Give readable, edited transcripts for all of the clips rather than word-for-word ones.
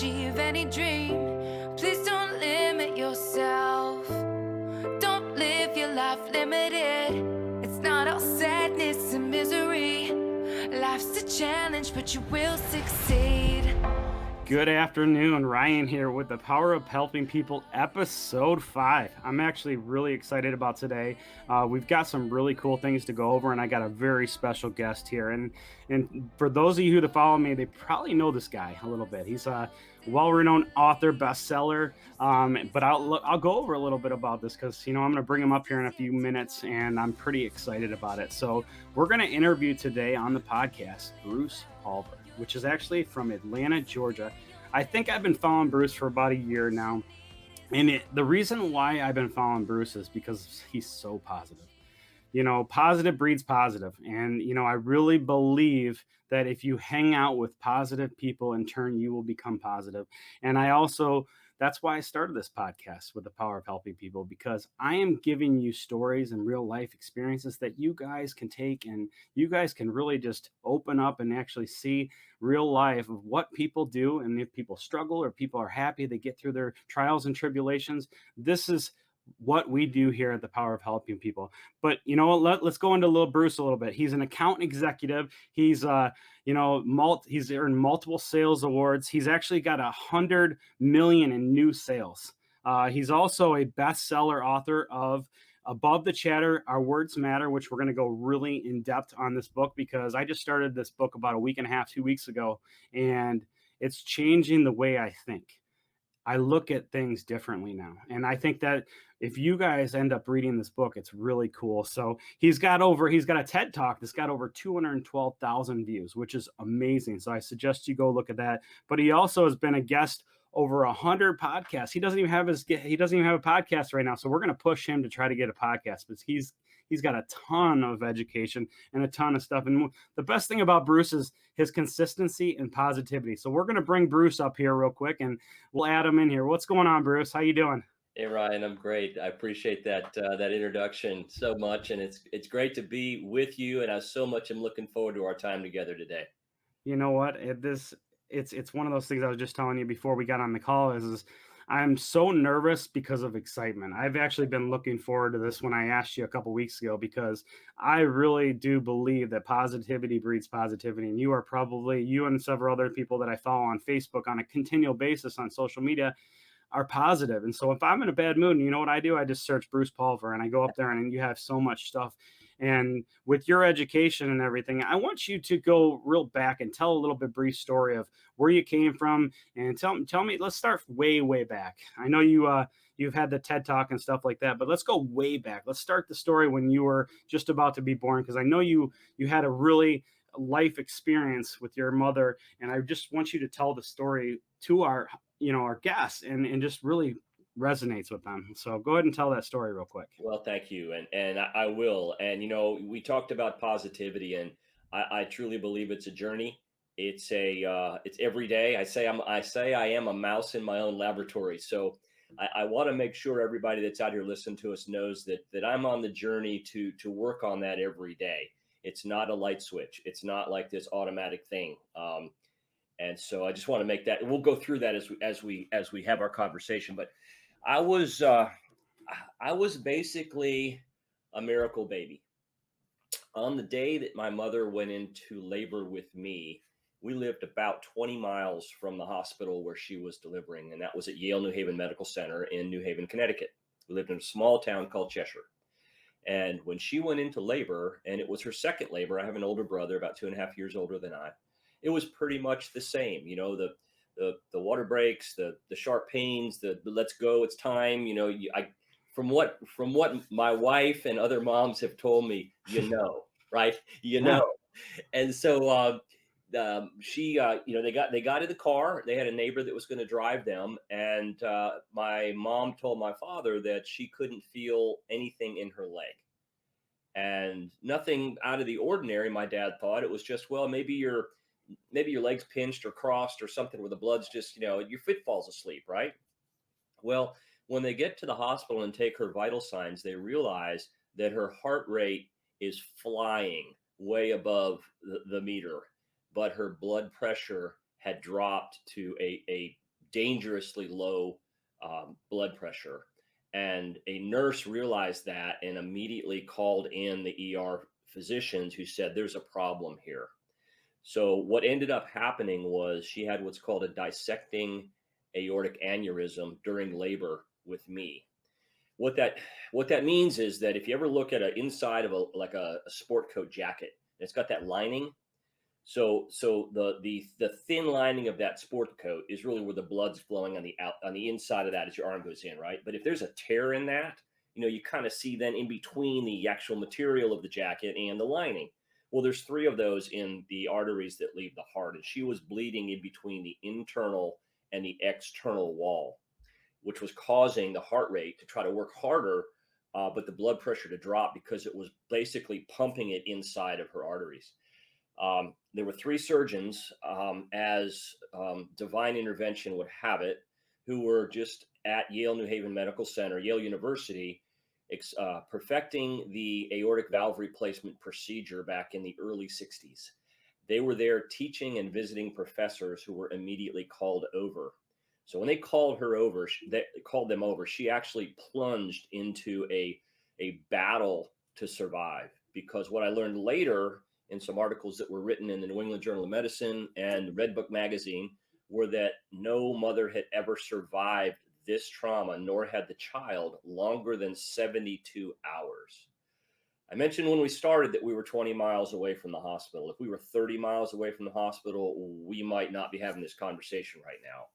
achieve any dream. Please don't limit yourself. Don't live your life limited. It's not all sadness and misery. Life's a challenge, but you will succeed. Good afternoon, Ryan here with the Power of Helping People, episode 5. I'm actually really excited about today. We've got some really cool things to go over, and I got a very special guest here. And for those of you who follow me, they probably know this guy a little bit. He's a well-renowned author, bestseller. But I'll go over a little bit about this because I'm going to bring him up here in a few minutes, and I'm pretty excited about it. So we're going to interview today on the podcast Bruce Pulver, which is actually from Atlanta, Georgia. I think I've been following Bruce for about a year now. And the reason why I've been following Bruce is because he's so positive. Positive breeds positive. And, I really believe that if you hang out with positive people, in turn, you will become positive. And that's why I started this podcast with the Power of Helping People, because I am giving you stories and real life experiences that you guys can take and you guys can really just open up and actually see real life of what people do. And if people struggle or people are happy, they get through their trials and tribulations. This is what we do here at the Power of Helping People. But let's go into little Bruce a little bit. He's an account executive. He's he's earned multiple sales awards. He's actually got 100 million in new sales. He's also a bestseller author of Above the Chatter, Our Words Matter, which we're going to go really in depth on this book, because I just started this book about a week and a half, 2 weeks ago, and it's changing the way I think. I look at things differently now. And I think that if you guys end up reading this book, it's really cool. So he's got a TED Talk that's got over 212,000 views, which is amazing. So I suggest you go look at that. But he also has been a guest over 100 podcasts. He doesn't even have a podcast right now. So we're going to push him to try to get a podcast, because he's got a ton of education and a ton of stuff. And the best thing about Bruce is his consistency and positivity. So we're going to bring Bruce up here real quick and we'll add him in here. What's going on, Bruce? How you doing? Hey Ryan, I'm great. I appreciate that introduction so much, and it's great to be with you. And I so much am looking forward to our time together today. You know what? It's one of those things I was just telling you before we got on the call is I'm so nervous because of excitement. I've actually been looking forward to this when I asked you a couple weeks ago, because I really do believe that positivity breeds positivity. And you and several other people that I follow on Facebook on a continual basis on social media are positive. And so if I'm in a bad mood, you know what I do? I just search Bruce Pulver and I go up there, and you have so much stuff. And with your education and everything, I want you to go real back and tell a little bit brief story of where you came from, and tell me, let's start way, way back. I know you've had the TED Talk and stuff like that, but let's go way back. Let's start the story when you were just about to be born, because I know you had a really life experience with your mother, and I just want you to tell the story to our guests, and just really resonates with them. So go ahead and tell that story real quick. Well, thank you, and I will. And we talked about positivity, and I truly believe it's a journey. It's every day. I say I am a mouse in my own laboratory. So I want to make sure everybody that's out here listening to us knows that I'm on the journey to work on that every day. It's not a light switch. It's not like this automatic thing. And so I just want to make that. We'll go through that as we have our conversation. But I was basically a miracle baby. On the day that my mother went into labor with me, we lived about 20 miles from the hospital where she was delivering, and that was at Yale New Haven Medical Center in New Haven, Connecticut. We lived in a small town called Cheshire. And when she went into labor, and it was her second labor, I have an older brother, about 2.5 years older than I. It was pretty much the same, the water breaks, the sharp pains, the let's go, it's time. From what my wife and other moms have told me, right? And so she, they got in the car. They had a neighbor that was going to drive them, and my mom told my father that she couldn't feel anything in her leg, and nothing out of the ordinary. My dad thought it was just, well, maybe your leg's pinched or crossed or something where the blood's just, your foot falls asleep, right? Well, when they get to the hospital and take her vital signs, they realize that her heart rate is flying way above the meter, but her blood pressure had dropped to a dangerously low blood pressure. And a nurse realized that and immediately called in the ER physicians, who said, "There's a problem here." So what ended up happening was she had what's called a dissecting aortic aneurysm during labor with me. What that what that means is that if you ever look at an inside of a sport coat jacket, and it's got that lining. So the thin lining of that sport coat is really where the blood's flowing on the inside of that as your arm goes in, right? But if there's a tear in that, you kind of see then in between the actual material of the jacket and the lining. Well, there's three of those in the arteries that leave the heart, and she was bleeding in between the internal and the external wall, which was causing the heart rate to try to work harder, but the blood pressure to drop because it was basically pumping it inside of her arteries. There were three surgeons, as divine intervention would have it, who were just at Yale New Haven Medical Center, Yale University, perfecting the aortic valve replacement procedure back in the early 60s. They were there teaching and visiting professors who were immediately called over. So when they called her over, they called them over, she actually plunged into a battle to survive. Because what I learned later in some articles that were written in the New England Journal of Medicine and Red Book magazine were that no mother had ever survived this trauma, nor had the child, longer than 72 hours. I mentioned when we started that we were 20 miles away from the hospital. If we were 30 miles away from the hospital, we might not be having this conversation right now.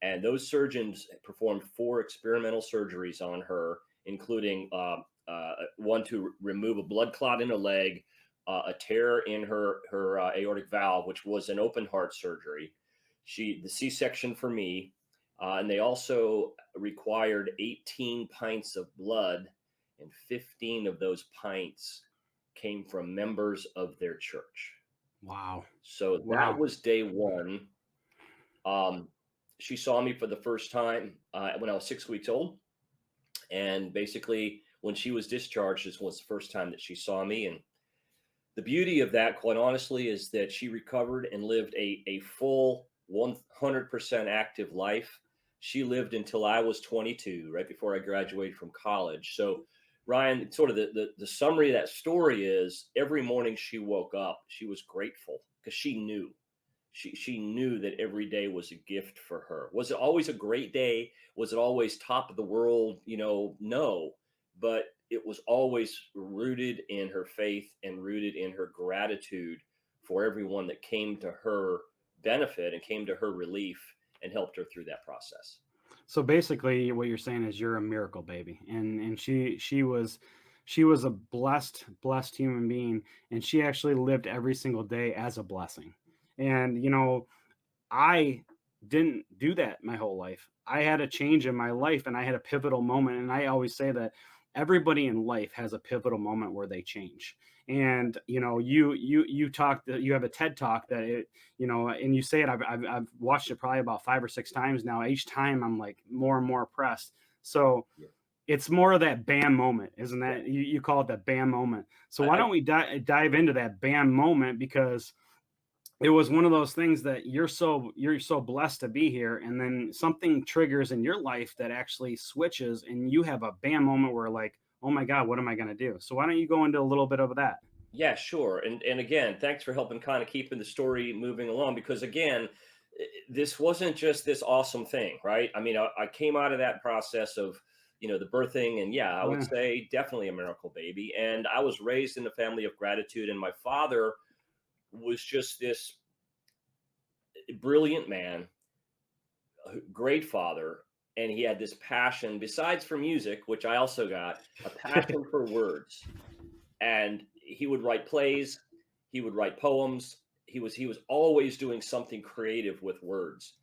And those surgeons performed 4 experimental surgeries on her, including one to remove a blood clot in her leg, a tear in her aortic valve, which was an open heart surgery. The C-section for me, and they also required 18 pints of blood, and 15 of those pints came from members of their church. Wow. So that was day one. She saw me for the first time when I was 6 weeks old. And basically, when she was discharged, this was the first time that she saw me. And the beauty of that, quite honestly, is that she recovered and lived a full 100% active life. She lived until I was 22, right before I graduated from college. So, Ryan, sort of the summary of that story is every morning she woke up, she was grateful because she knew. She knew that every day was a gift for her. Was it always a great day? Was it always top of the world? No, but it was always rooted in her faith and rooted in her gratitude for everyone that came to her benefit and came to her relief and helped her through that process. So basically, what you're saying is you're a miracle baby, and she was a blessed human being, and she actually lived every single day as a blessing. And I didn't do that my whole life. I had a change in my life, and I had a pivotal moment. And I always say that everybody in life has a pivotal moment where they change. And you talk, you have a TED talk that and you say it. I've watched it probably about 5 or 6 times now. Each time I'm like more and more impressed. So Yeah. it's more of that bam moment, isn't that? You call it that bam moment. So why don't we dive into that bam moment, because it was one of those things that you're so blessed to be here, and then something triggers in your life that actually switches, and you have a bam moment where like, oh my God, what am I going to do? So why don't you go into a little bit of that? Yeah, sure. And again, thanks for helping kind of keeping the story moving along, because again, this wasn't just this awesome thing, right? I mean, I came out of that process of, the birthing, and yeah, I would Yeah. say definitely a miracle baby. And I was raised in a family of gratitude, and my father was just this brilliant man, great father, and he had this passion, besides for music, which I also got, a passion for words. And he would write plays, he would write poems. He was always doing something creative with words.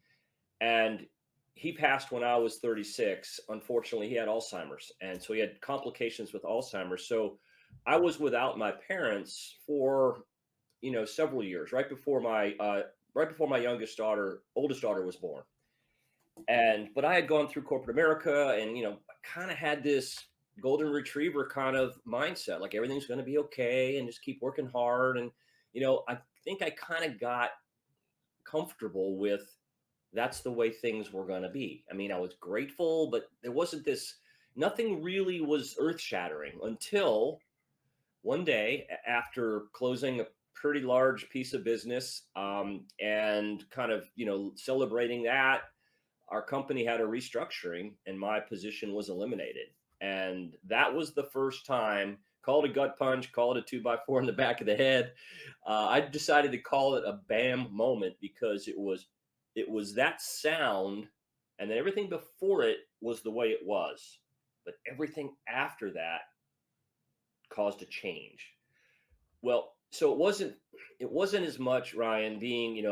And he passed when I was 36. Unfortunately, he had Alzheimer's, and so he had complications with Alzheimer's. So I was without my parents for several years, right before my oldest daughter was born. But I had gone through corporate America, and I kind of had this golden retriever kind of mindset, like everything's going to be okay and just keep working hard. And I think I kind of got comfortable with that's the way things were going to be. I mean, I was grateful, but there wasn't nothing really was earth shattering until one day after closing a pretty large piece of business, and kind of, celebrating that, our company had a restructuring and my position was eliminated. And that was the first time, call it a gut punch, call it a 2x4 in the back of the head. I decided to call it a bam moment because it was that sound, and then everything before it was the way it was. But everything after that caused a change. Well, so it wasn't as much, Ryan, being,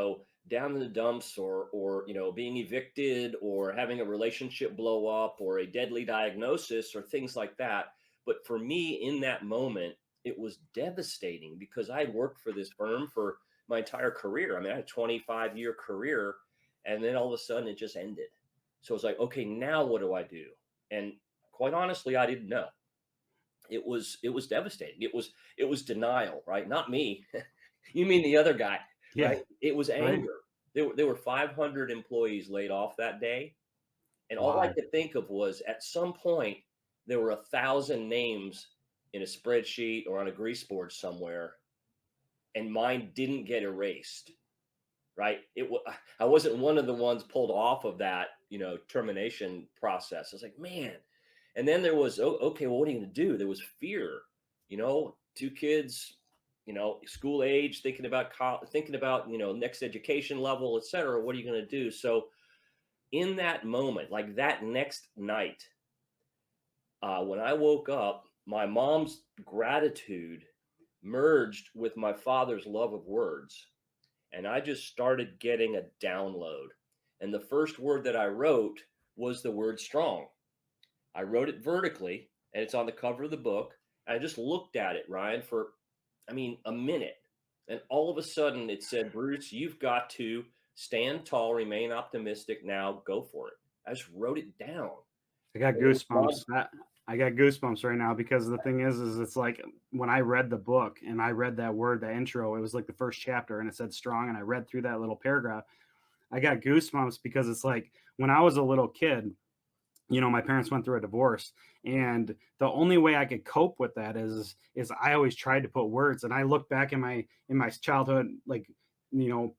down in the dumps, or being evicted, or having a relationship blow up, or a deadly diagnosis, or things like that. But for me, in that moment, it was devastating because I had worked for this firm for my entire career. I mean, I had a 25-year career, and then all of a sudden it just ended. So it's like, okay, now what do I do? And quite honestly, I didn't know. It was devastating. It was denial, right? Not me. You mean the other guy, Yeah. right? It was Right. anger. There were 500 employees laid off that day, and all I Wow. could think of was, at some point there were 1,000 names in a spreadsheet or on a grease board somewhere, and mine didn't get erased. Right? I wasn't one of the ones pulled off of that, termination process. I was like, man. And then there was, oh, okay, well, what are you going to do? There was fear, two kids, school age, thinking about, next education level, et cetera. What are you going to do? So in that moment, like that next night, when I woke up, my mom's gratitude merged with my father's love of words, and I just started getting a download. And the first word that I wrote was the word strong. I wrote it vertically, and it's on the cover of the book. I just looked at it, Ryan, for, I mean, a minute. And all of a sudden it said, Bruce, you've got to stand tall, remain optimistic, now go for it. I just wrote it down. I got And it goosebumps. I got goosebumps right now because the thing is it's like when I read the book and I read that word, the intro, it was like the first chapter and it said strong. And I read through that little paragraph. I got goosebumps because it's like when I was a little kid, my parents went through a divorce, and the only way I could cope with that is I always tried to put words. And I look back in my childhood, like,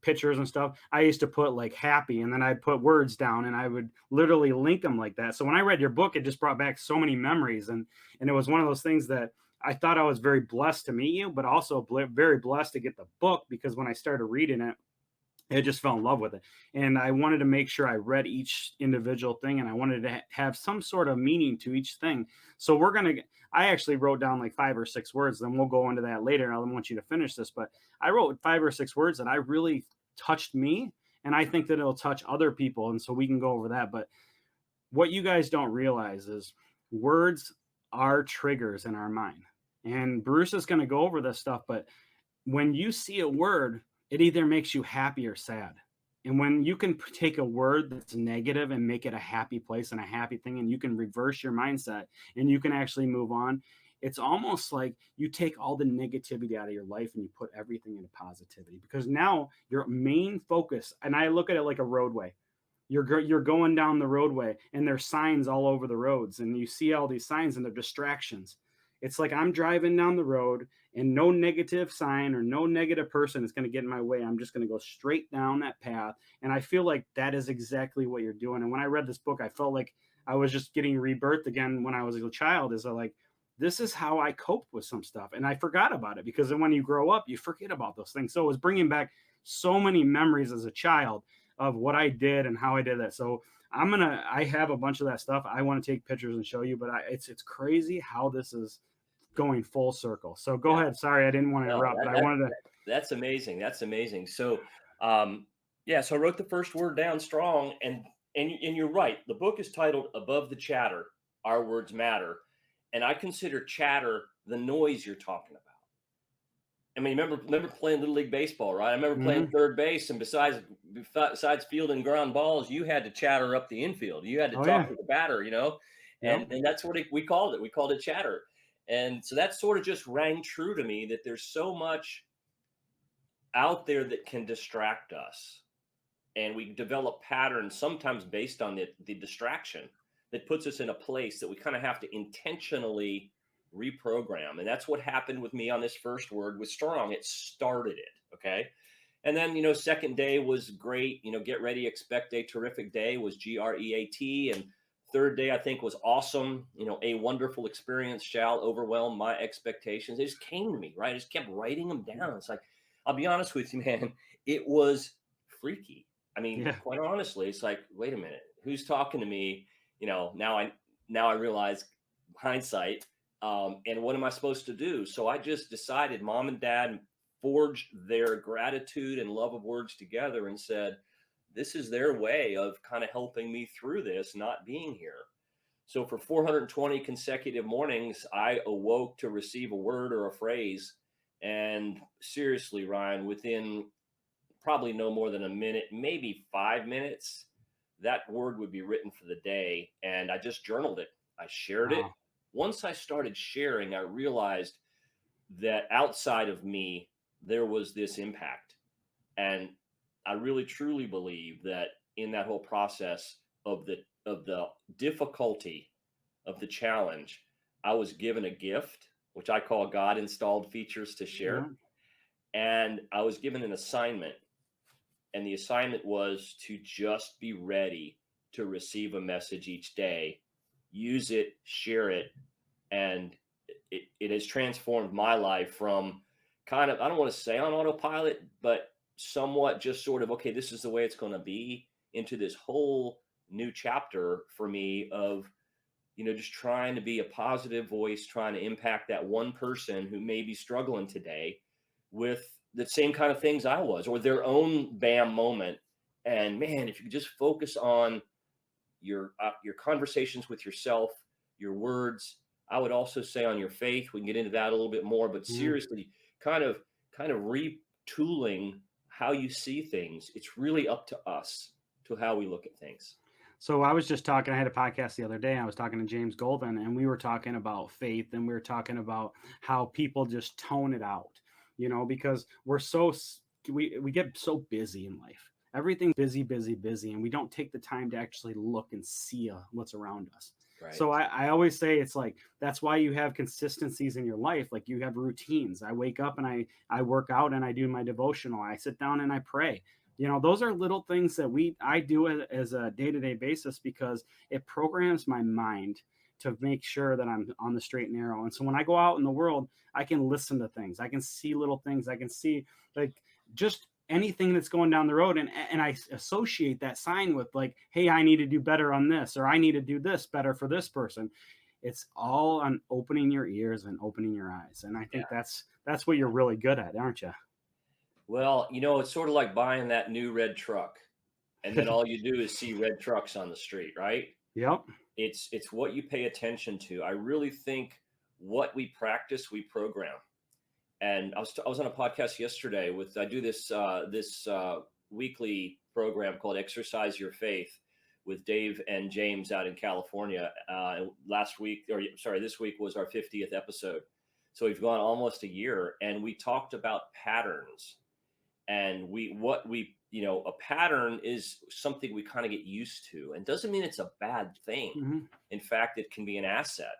pictures and stuff. I used to put like happy, and then I'd put words down, and I would literally link them like that. So when I read your book, it just brought back so many memories, and it was one of those things that I thought I was very blessed to meet you, but also very blessed to get the book, because when I started reading it, I just fell in love with it. And I wanted to make sure I read each individual thing, and I wanted to have some sort of meaning to each thing. So I actually wrote down like 5 or 6 words, then we'll go into that later. I don't want you to finish this, but I wrote 5 or 6 words that I really touched me. And I think that it'll touch other people. And so we can go over that. But what you guys don't realize is words are triggers in our mind. And Bruce is going to go over this stuff, but when you see a word, it either makes you happy or sad. And when you can take a word that's negative and make it a happy place and a happy thing, and you can reverse your mindset and you can actually move on, it's almost like you take all the negativity out of your life and you put everything into positivity, because now your main focus, and I look at it like a roadway. You're going down the roadway and there's signs all over the roads, and you see all these signs and they're distractions. It's like I'm driving down the road and no negative sign or no negative person is going to get in my way. I'm just going to go straight down that path. And I feel like that is exactly what you're doing. And when I read this book, I felt like I was just getting rebirth again when I was a child. Is like, this is how I coped with some stuff. And I forgot about it, because then when you grow up, you forget about those things. So it was bringing back so many memories as a child of what I did and how I did that. So I have a bunch of that stuff. I want to take pictures and show you, but it's crazy how this is going full circle. So go Yeah. ahead. Sorry, I didn't want to No, interrupt, but I wanted to. that's amazing. That's amazing. So, yeah, so I wrote the first word down, strong, and you're right. The book is titled Above the Chatter, Our Words Matter. And I consider chatter the noise you're talking about. I mean, remember playing Little League Baseball, right? I remember playing third base, and besides fielding ground balls, you had to chatter up the infield. You had to Oh talk yeah. to the batter, Yep. and that's what we called it. We called it chatter. And so that sort of just rang true to me, that there's so much out there that can distract us. and we develop patterns sometimes based on the distraction that puts us in a place that we kind of have to intentionally reprogram. And that's what happened with me on this first word with strong. It started it. Okay. And then, second day was great. Get ready, expect a terrific day was GREAT. And third day, I think, was awesome. A wonderful experience shall overwhelm my expectations. It just came to me, right? I just kept writing them down. It's like, I'll be honest with you, man, it was freaky. I mean, Yeah. quite honestly, it's like, wait a minute, who's talking to me? Now I realize hindsight. And what am I supposed to do? So I just decided, mom and dad forged their gratitude and love of words together and said, this is their way of kind of helping me through this, not being here. So for 420 consecutive mornings, I awoke to receive a word or a phrase. And seriously, Ryan, within probably no more than a minute, maybe 5 minutes, that word would be written for the day. And I just journaled it. I shared it. Wow. Once I started sharing, I realized that outside of me, there was this impact. And I really truly believe that in that whole process of the difficulty of the challenge, I was given a gift, which I call God installed features to Yeah. share. And I was given an assignment, and the assignment was to just be ready to receive a message each day, use it, share it, and it has transformed my life from kind of, I don't want to say on autopilot, but somewhat just sort of, okay, this is the way it's going to be, into this whole new chapter for me of, just trying to be a positive voice, trying to impact that one person who may be struggling today with the same kind of things I was, or their own bam moment. And man, if you could just focus on your conversations with yourself, your words. I would also say on your faith. We can get into that a little bit more, but Mhm. seriously, kind of retooling how you see things. It's really up to us to how we look at things. So I was just talking, I had a podcast the other day. I was talking to James Golden, and we were talking about faith, and we were talking about how people just tone it out, because we get so busy in life. Everything's busy, busy, busy, and we don't take the time to actually look and see what's around us. Right. So I always say it's like that's why you have consistencies in your life. Like you have routines. I wake up and I work out and I do my devotional. I sit down and I pray. Those are little things that I do as a day-to-day basis because it programs my mind to make sure that I'm on the straight and narrow. And so when I go out in the world, I can listen to things, I can see little things, I can see like just anything that's going down the road, and I associate that sign with like, hey, I need to do better on this, or I need to do this better for this person. It's all on opening your ears and opening your eyes, and I Yeah. think that's what you're really good at, aren't you? Well, it's sort of like buying that new red truck, and then all you do is see red trucks on the street, right? Yep. It's what you pay attention to. I really think what we practice, we program. And I was on a podcast yesterday I do this weekly program called Exercise Your Faith with Dave and James out in California. Last week, or sorry, this week was our 50th episode. So we've gone almost a year, and we talked about patterns. And a pattern is something we kind of get used to, and doesn't mean it's a bad thing. Hmm. In fact, it can be an asset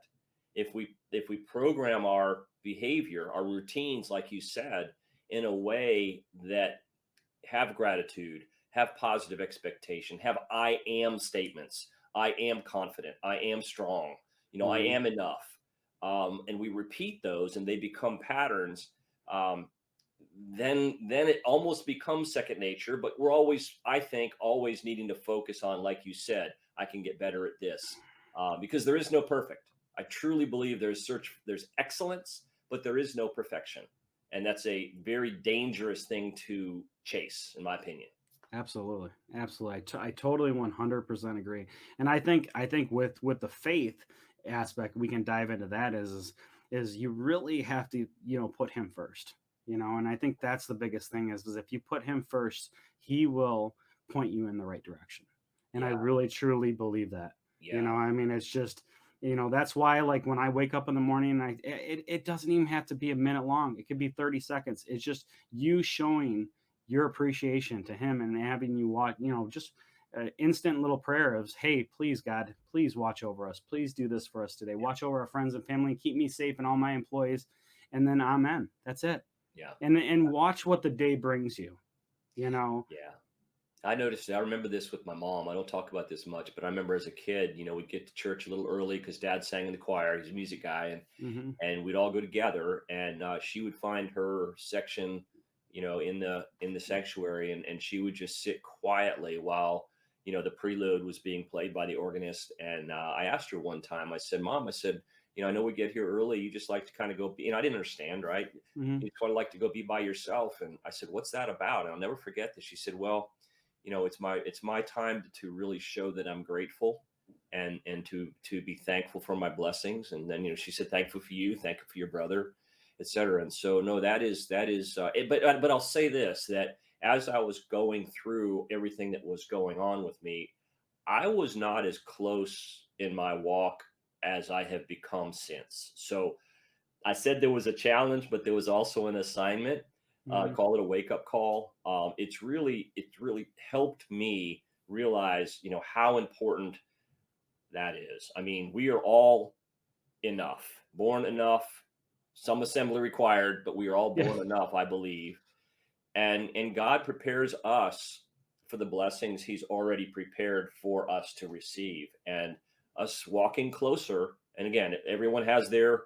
if we program our behavior, our routines, like you said, in a way that have gratitude, have positive expectation, have I am statements. I am confident. I am strong. I Hmm. am enough. And we repeat those, and they become patterns. Then it almost becomes second nature. But we're always, I think, always needing to focus on, like you said, I can get better at this, because there is no perfect. I truly believe there's excellence, but there is no perfection, and that's a very dangerous thing to chase, in my opinion. Absolutely, absolutely. I totally 100% agree. And I think with the faith aspect, we can dive into that is you really have to put him first. And I think that's the biggest thing is if you put him first, he will point you in the right direction. And I Yeah, really truly believe that. yeah, I mean, it's just that's why like when I wake up in the morning, it doesn't even have to be a minute long. It could be 30 seconds. It's just you showing your appreciation to him and having you watch, just instant little prayer of, hey, please, God, please watch over us. Please do this for us today. Yeah. Watch over our friends and family. Keep me safe and all my employees. And then amen. That's it. Yeah. And watch what the day brings you, you know. Yeah. I noticed, I remember this with my mom. I don't talk about this much, but I remember as a kid, we'd get to church a little early because dad sang in the choir. He's a music guy. Mm-hmm. And we'd all go together, and she would find her section, in the sanctuary, and she would just sit quietly while, the prelude was being played by the organist. And I asked her one time, I said, Mom, I said, I know we get here early. You just like to kind of go be, I didn't understand, right? Mm-hmm. You sort of like to go be by yourself. And I said, what's that about? And I'll never forget this. She said, well, it's my time to really show that I'm grateful, and to be thankful for my blessings. And then, she said, thankful for you, thankful for your brother, etc. And so, no, that is but I'll say this, that as I was going through everything that was going on with me, I was not as close in my walk as I have become since. So I said there was a challenge, but there was also an assignment. Mm-hmm. Call it a wake up call. It's really helped me realize, how important that is. I mean, we are all enough, born enough, some assembly required, but we are all Yeah. born enough, I believe. And God prepares us for the blessings He's already prepared for us to receive, and us walking closer. And again, everyone has their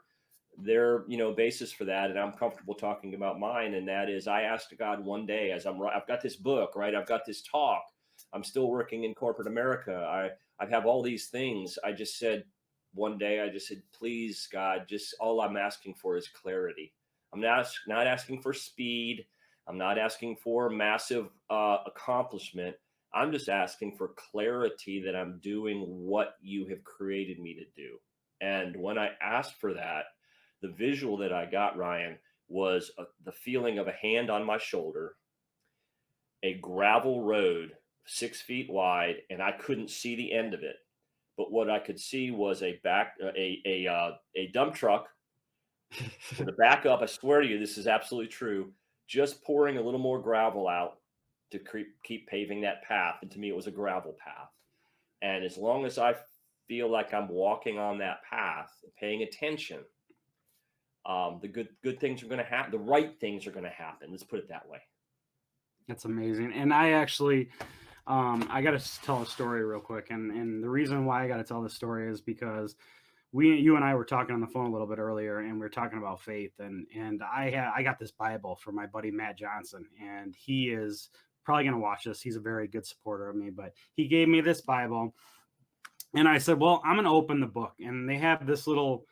basis for that, and I'm comfortable talking about mine. And that is, I asked God one day, as I've got this book, right, I've got this talk, I'm still working in corporate America, I have all these things. I just said one day, I just said, please, God, just all I'm asking for is clarity. I'm not asking for speed. I'm not asking for massive accomplishment. I'm just asking for clarity that I'm doing what you have created me to do. And when I asked for that, the visual that I got, Ryan, was the feeling of a hand on my shoulder, a gravel road 6 feet wide, and I couldn't see the end of it. But what I could see was a dump truck with a backup. I swear to you, this is absolutely true. Just pouring a little more gravel out to keep paving that path. And to me, it was a gravel path. And as long as I feel like I'm walking on that path, paying attention, the good things are going to happen. The right things are going to happen. Let's put it that way. That's amazing. And I actually, I got to tell a story real quick. And the reason why I got to tell this story is because you and I were talking on the phone a little bit earlier, and we were talking about faith. And I got this Bible from my buddy Matt Johnson, and he is probably going to watch this. He's a very good supporter of me, but he gave me this Bible, and I said, well, I'm going to open the book. And they have this little,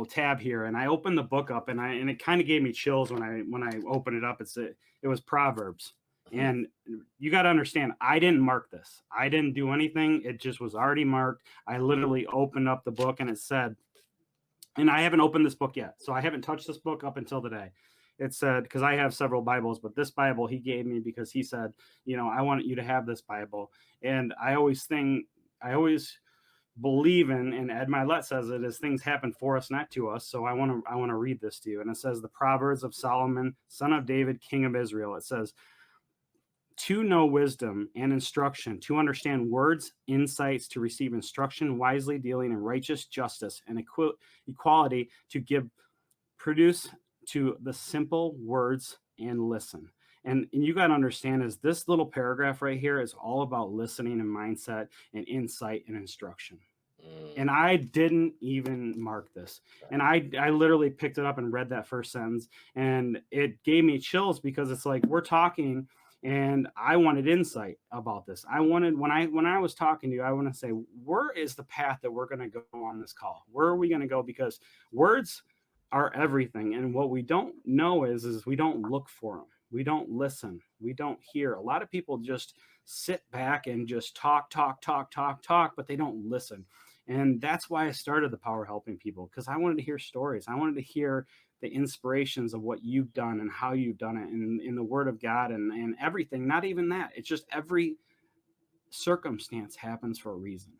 tab here, and I opened the book up, and it kind of gave me chills when I opened it up. It was Proverbs. And you got to understand, I didn't mark this. I didn't do anything. It just was already marked. I literally opened up the book, and it said, and I haven't opened this book yet, so I haven't touched this book up until today. It said, because I have several Bibles, but this Bible he gave me because he said, I want you to have this Bible. And I always believe in, and Ed Milet says it, is things happen for us, not to us. So I want to read this to you. And it says, the Proverbs of Solomon, son of David, king of Israel. It says, to know wisdom and instruction, to understand words, insights, to receive instruction, wisely dealing in righteous justice and equality, to give produce to the simple words and listen. And you got to understand is this little paragraph right here is all about listening and mindset and insight and instruction. And I didn't even mark this. And I literally picked it up and read that first sentence, and it gave me chills because it's like we're talking, and I wanted insight about this. I wanted, when I was talking to you, I want to say, where is the path that we're going to go on this call? Where are we going to go? Because words are everything, and what we don't know is we don't look for them. We don't listen. We don't hear. A lot of people just sit back and just talk, but they don't listen. And that's why I started the Power Helping People, because I wanted to hear stories. I wanted to hear the inspirations of what you've done and how you've done it in the Word of God and everything. Not even that. It's just every circumstance happens for a reason.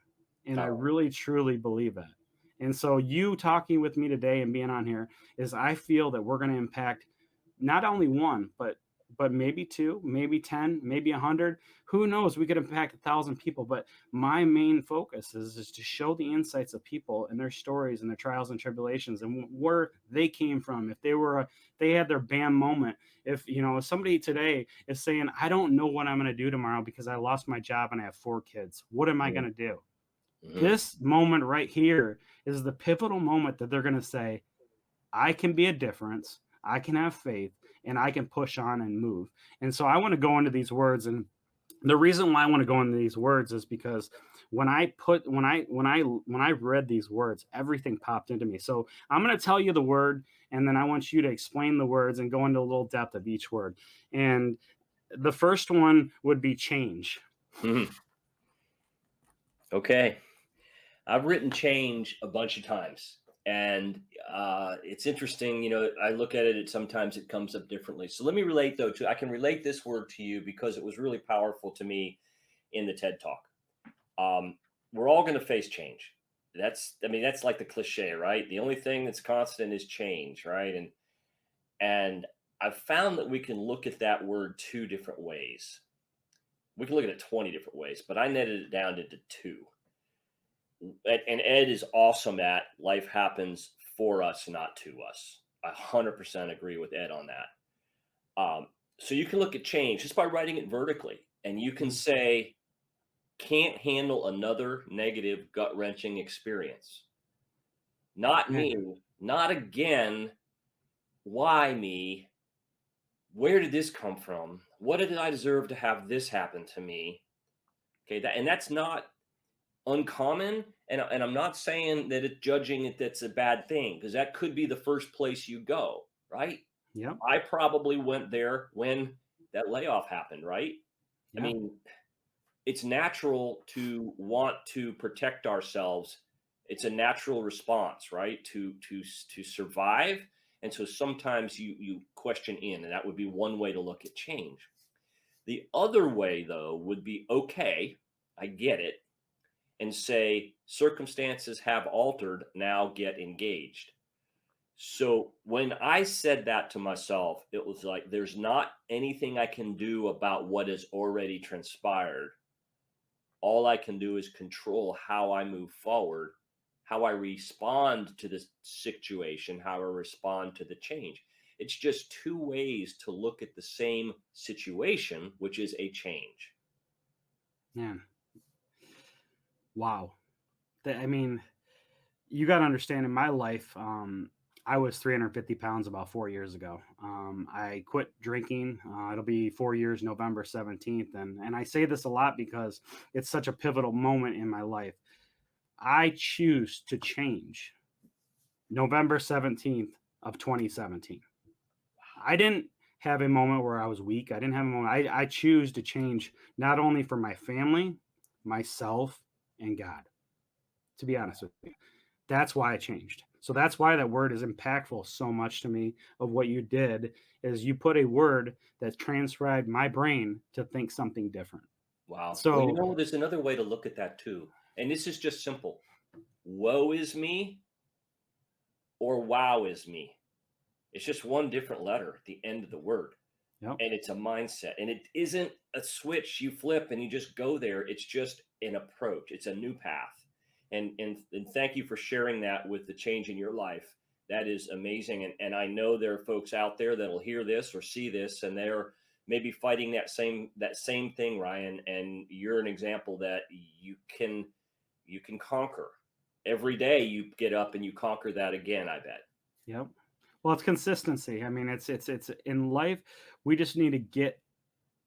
And I really, truly believe that. And so you talking with me today and being on here is, I feel that we're going to impact not only one, but but maybe two, maybe 10, maybe 100. Who knows? We could impact 1,000 people. But my main focus is to show the insights of people and their stories and their trials and tribulations and where they came from. If they were, they had their bam moment. If, if somebody today is saying, I don't know what I'm going to do tomorrow because I lost my job and I have 4 kids, what am I going to do? Mm-hmm. This moment right here is the pivotal moment that they're going to say, I can be a difference. I can have faith and I can push on and move. And so I want to go into these words. And the reason why I want to go into these words is because when I read these words, everything popped into me. So I'm going to tell you the word, and then I want you to explain the words and go into a little depth of each word. And the first one would be change. Mm-hmm. Okay. I've written change a bunch of times. And it's interesting, I look at it, sometimes it comes up differently. So let me relate, though, I can relate this word to you because it was really powerful to me in the TED Talk. We're all going to face change. That's like the cliche, right? The only thing that's constant is change, right? And I've found that we can look at that word 2 different ways. We can look at it 20 different ways, but I netted it down into 2. And Ed is awesome at life happens for us, not to us. I 100% agree with Ed on that. So you can look at change just by writing it vertically, and you can say, can't handle another negative, gut wrenching experience. Not Yeah. me, not again. Why me? Where did this come from? What did I deserve to have this happen to me? Okay, that's not uncommon, and I'm not saying that it's judging it that's a bad thing, because that could be the first place you go, right? Yep. I probably went there when that layoff happened, right? I Yep. mean, it's natural to want to protect ourselves. It's a natural response, right? To survive. And so sometimes you question in, and that would be one way to look at change. The other way, though, would be, okay, I get it, and say circumstances have altered, now get engaged. So when I said that to myself, it was like, there's not anything I can do about what has already transpired. All I can do is control how I move forward, how I respond to this situation, how I respond to the change. It's just 2 ways to look at the same situation, which is a change. Man. Wow. I mean, you got to understand in my life, I was 350 pounds about 4 years ago. I quit drinking. It'll be 4 years, November 17th. And I say this a lot because it's such a pivotal moment in my life. I choose to change November 17th of 2017. I didn't have a moment where I was weak. I didn't have a moment. I choose to change not only for my family, myself, and God, to be honest with you. That's why I changed. So that's why that word is impactful so much to me. Of what you did is you put a word that transcribed my brain to think something different. Wow. Well, So there's another way to look at that too. And this is just simple. Woe is me or wow is me. It's just one different letter at the end of the word. yep, And it's a mindset. And it isn't a switch you flip and you just go there. It's just an approach. It's a new path. And thank you for sharing that with the change in your life. That is amazing. And I know there are folks out there that'll hear this or see this, and they're maybe fighting that same thing, Ryan. And you're an example that you can conquer. Every day you get up and you conquer that again, I bet. yep. Well, it's consistency. I mean, it's in life. We just need to get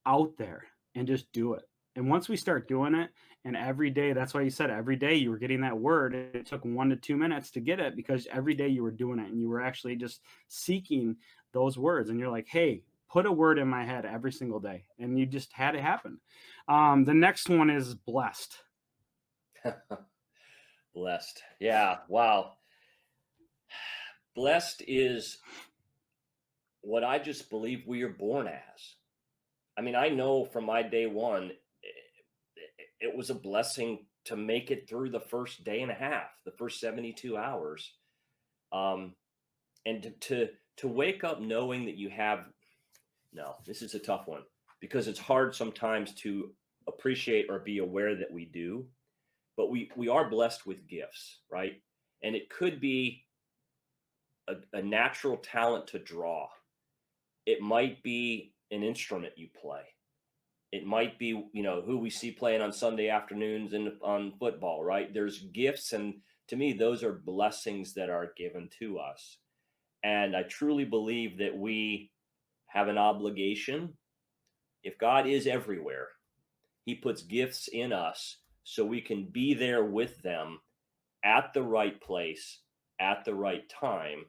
out there and just do it. And once we start doing it, and every day, that's why you said every day you were getting that word. It took 1 to 2 minutes to get it because every day you were doing it and you were actually just seeking those words. And you're like, hey, put a word in my head every single day. And you just had it happen. The next one is blessed. Blessed. Yeah. Wow. Blessed is what I just believe we are born as. I mean, I know from my day one, it was a blessing to make it through the first day and a half, the first 72 hours. And to wake up knowing that you have No, this is a tough one because it's hard sometimes to appreciate or be aware that we do, but we are blessed with gifts, right? And it could be a natural talent to draw. It might be an instrument you play. It might be, who we see playing on Sunday afternoons and on football, right? There's gifts, and to me, those are blessings that are given to us. And I truly believe that we have an obligation. If God is everywhere, He puts gifts in us so we can be there with them at the right place, at the right time,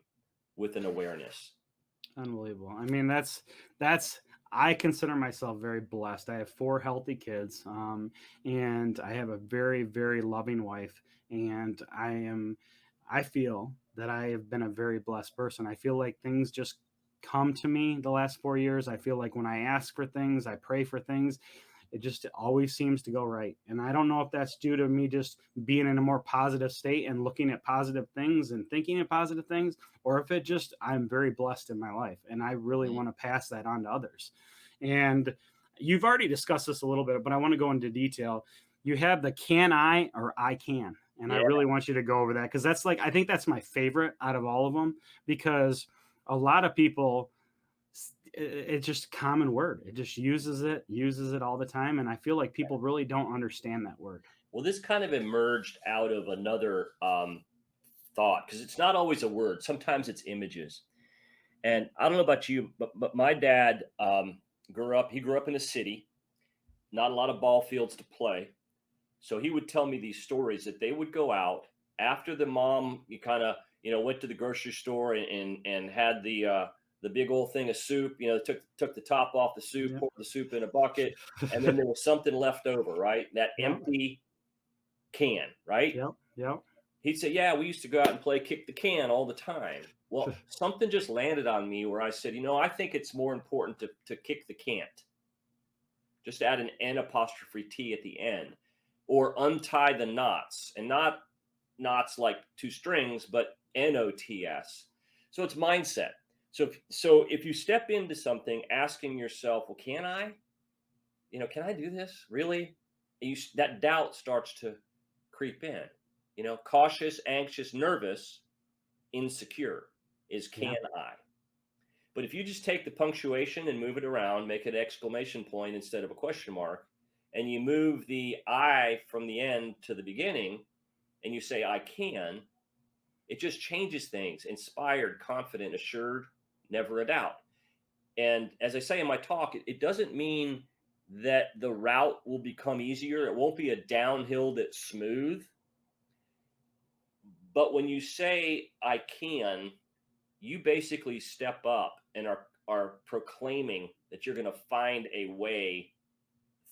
with an awareness. Unbelievable. I mean, that's I consider myself very blessed. I have four healthy kids, and I have a very, very loving wife. And I feel that I have been a very blessed person. I feel like things just come to me the last 4 years. I feel like when I ask for things, I pray for things, it just always seems to go right. And I don't know if that's due to me just being in a more positive state and looking at positive things and thinking of positive things, or if it just, I'm very blessed in my life and I really Mm. want to pass that on to others. And you've already discussed this a little bit, but I want to go into detail. You have the can I or I can. And I Yeah. really want you to go over that because that's like, I think that's my favorite out of all of them because a lot of people, it's just a common word. It just uses it all the time. And I feel like people really don't understand that word. Well, this kind of emerged out of another thought because it's not always a word. Sometimes it's images. And I don't know about you, but my dad grew up. He grew up in a city, not a lot of ball fields to play. So he would tell me these stories that they would go out after the mom, you kind of, went to the grocery store and had the big old thing of soup, took the top off the soup, Yep. poured the soup in a bucket, and then there was something left over, right? That Yep. empty can, right? Yep. Yep. He'd say, "Yeah, we used to go out and play kick the can all the time." Well, something just landed on me where I said, I think it's more important to kick the can't. Just add an N apostrophe T at the end, or untie the knots, and not knots like two strings, but NOTS. So it's mindset. So if you step into something asking yourself, well, can I? Can I do this really? That doubt starts to creep in. Cautious, anxious, nervous, insecure is Yeah. can I? But if you just take the punctuation and move it around, make it an exclamation point instead of a question mark, and you move the I from the end to the beginning, and you say, I can, it just changes things. Inspired, confident, assured, never a doubt. And as I say in my talk, it doesn't mean that the route will become easier. It won't be a downhill that's smooth. But when you say, I can, you basically step up and are proclaiming that you're going to find a way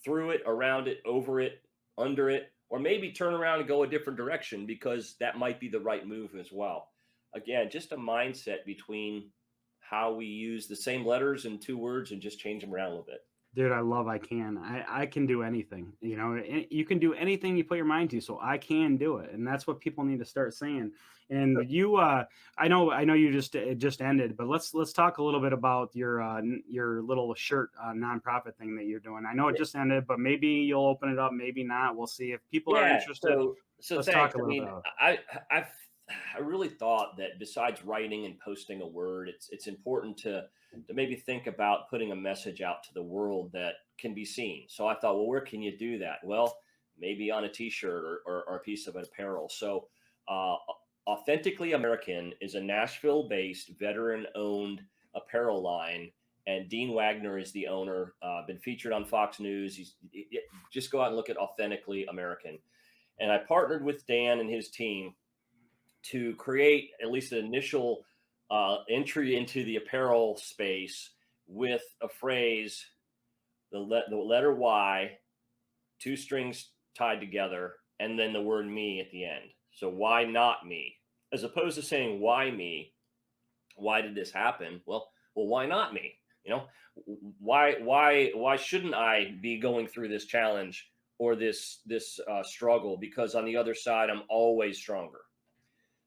through it, around it, over it, under it, or maybe turn around and go a different direction because that might be the right move as well. Again, just a mindset between how we use the same letters in two words and just change them around a little bit. Dude, I love I can. I can do anything. You can do anything you put your mind to. So I can do it, and that's what people need to start saying. And I know you just it just ended, but let's talk a little bit about your little shirt nonprofit thing that you're doing. I know it Yeah. just ended, but maybe you'll open it up, maybe not. We'll see if people are Yeah. interested. So Let's talk thanks. a I little mean, bit about it. I've I really thought that besides writing and posting a word, it's important to maybe think about putting a message out to the world that can be seen. So I thought, well, where can you do that? Well, maybe on a T-shirt or a piece of apparel. So uh, Authentically American is a Nashville-based, veteran-owned apparel line, and Dean Wagner is the owner. Been featured on Fox News. Just go out and look at Authentically American. And I partnered with Dan and his team to create at least an initial entry into the apparel space with a phrase, the letter Y, two strings tied together, and then the word me at the end. So why not me? As opposed to saying why me, why did this happen? Well, why not me? Why shouldn't I be going through this challenge or this struggle? Because on the other side, I'm always stronger.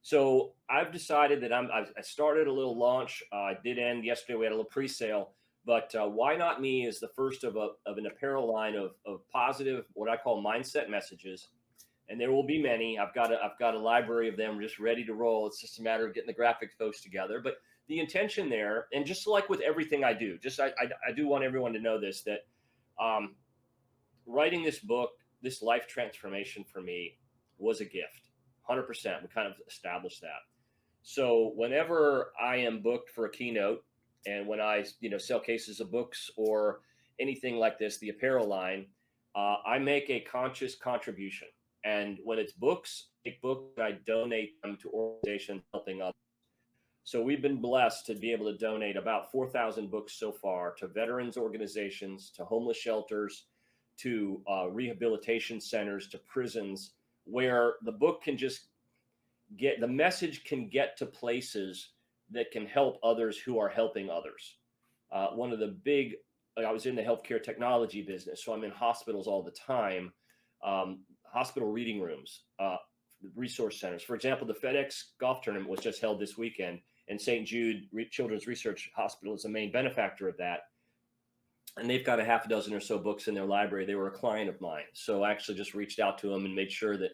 So I've decided that I started a little launch. Did end yesterday. We had a little pre-sale But Why Not Me is the first of an apparel line of positive, what I call mindset messages. And there will be many. I've got a library of them just ready to roll. It's just a matter of getting the graphic posts together. But the intention there, and just like with everything I do, I do want everyone to know this, that um, writing this book, this life transformation for me was a gift. 100%. We kind of established that. So whenever I am booked for a keynote, and when I sell cases of books or anything like this, the apparel line, I make a conscious contribution. And when it's books, I donate them to organizations helping others. So we've been blessed to be able to donate about 4,000 books so far to veterans organizations, to homeless shelters, to rehabilitation centers, to prisons, where the book can just the message can get to places that can help others who are helping others. One of the big, I was in the healthcare technology business, so I'm in hospitals all the time, hospital reading rooms, resource centers. For example, the FedEx golf tournament was just held this weekend, and St. Jude Children's Research Hospital is the main benefactor of that. And they've got a half a dozen or so books in their library. They were a client of mine, so I actually just reached out to them and made sure that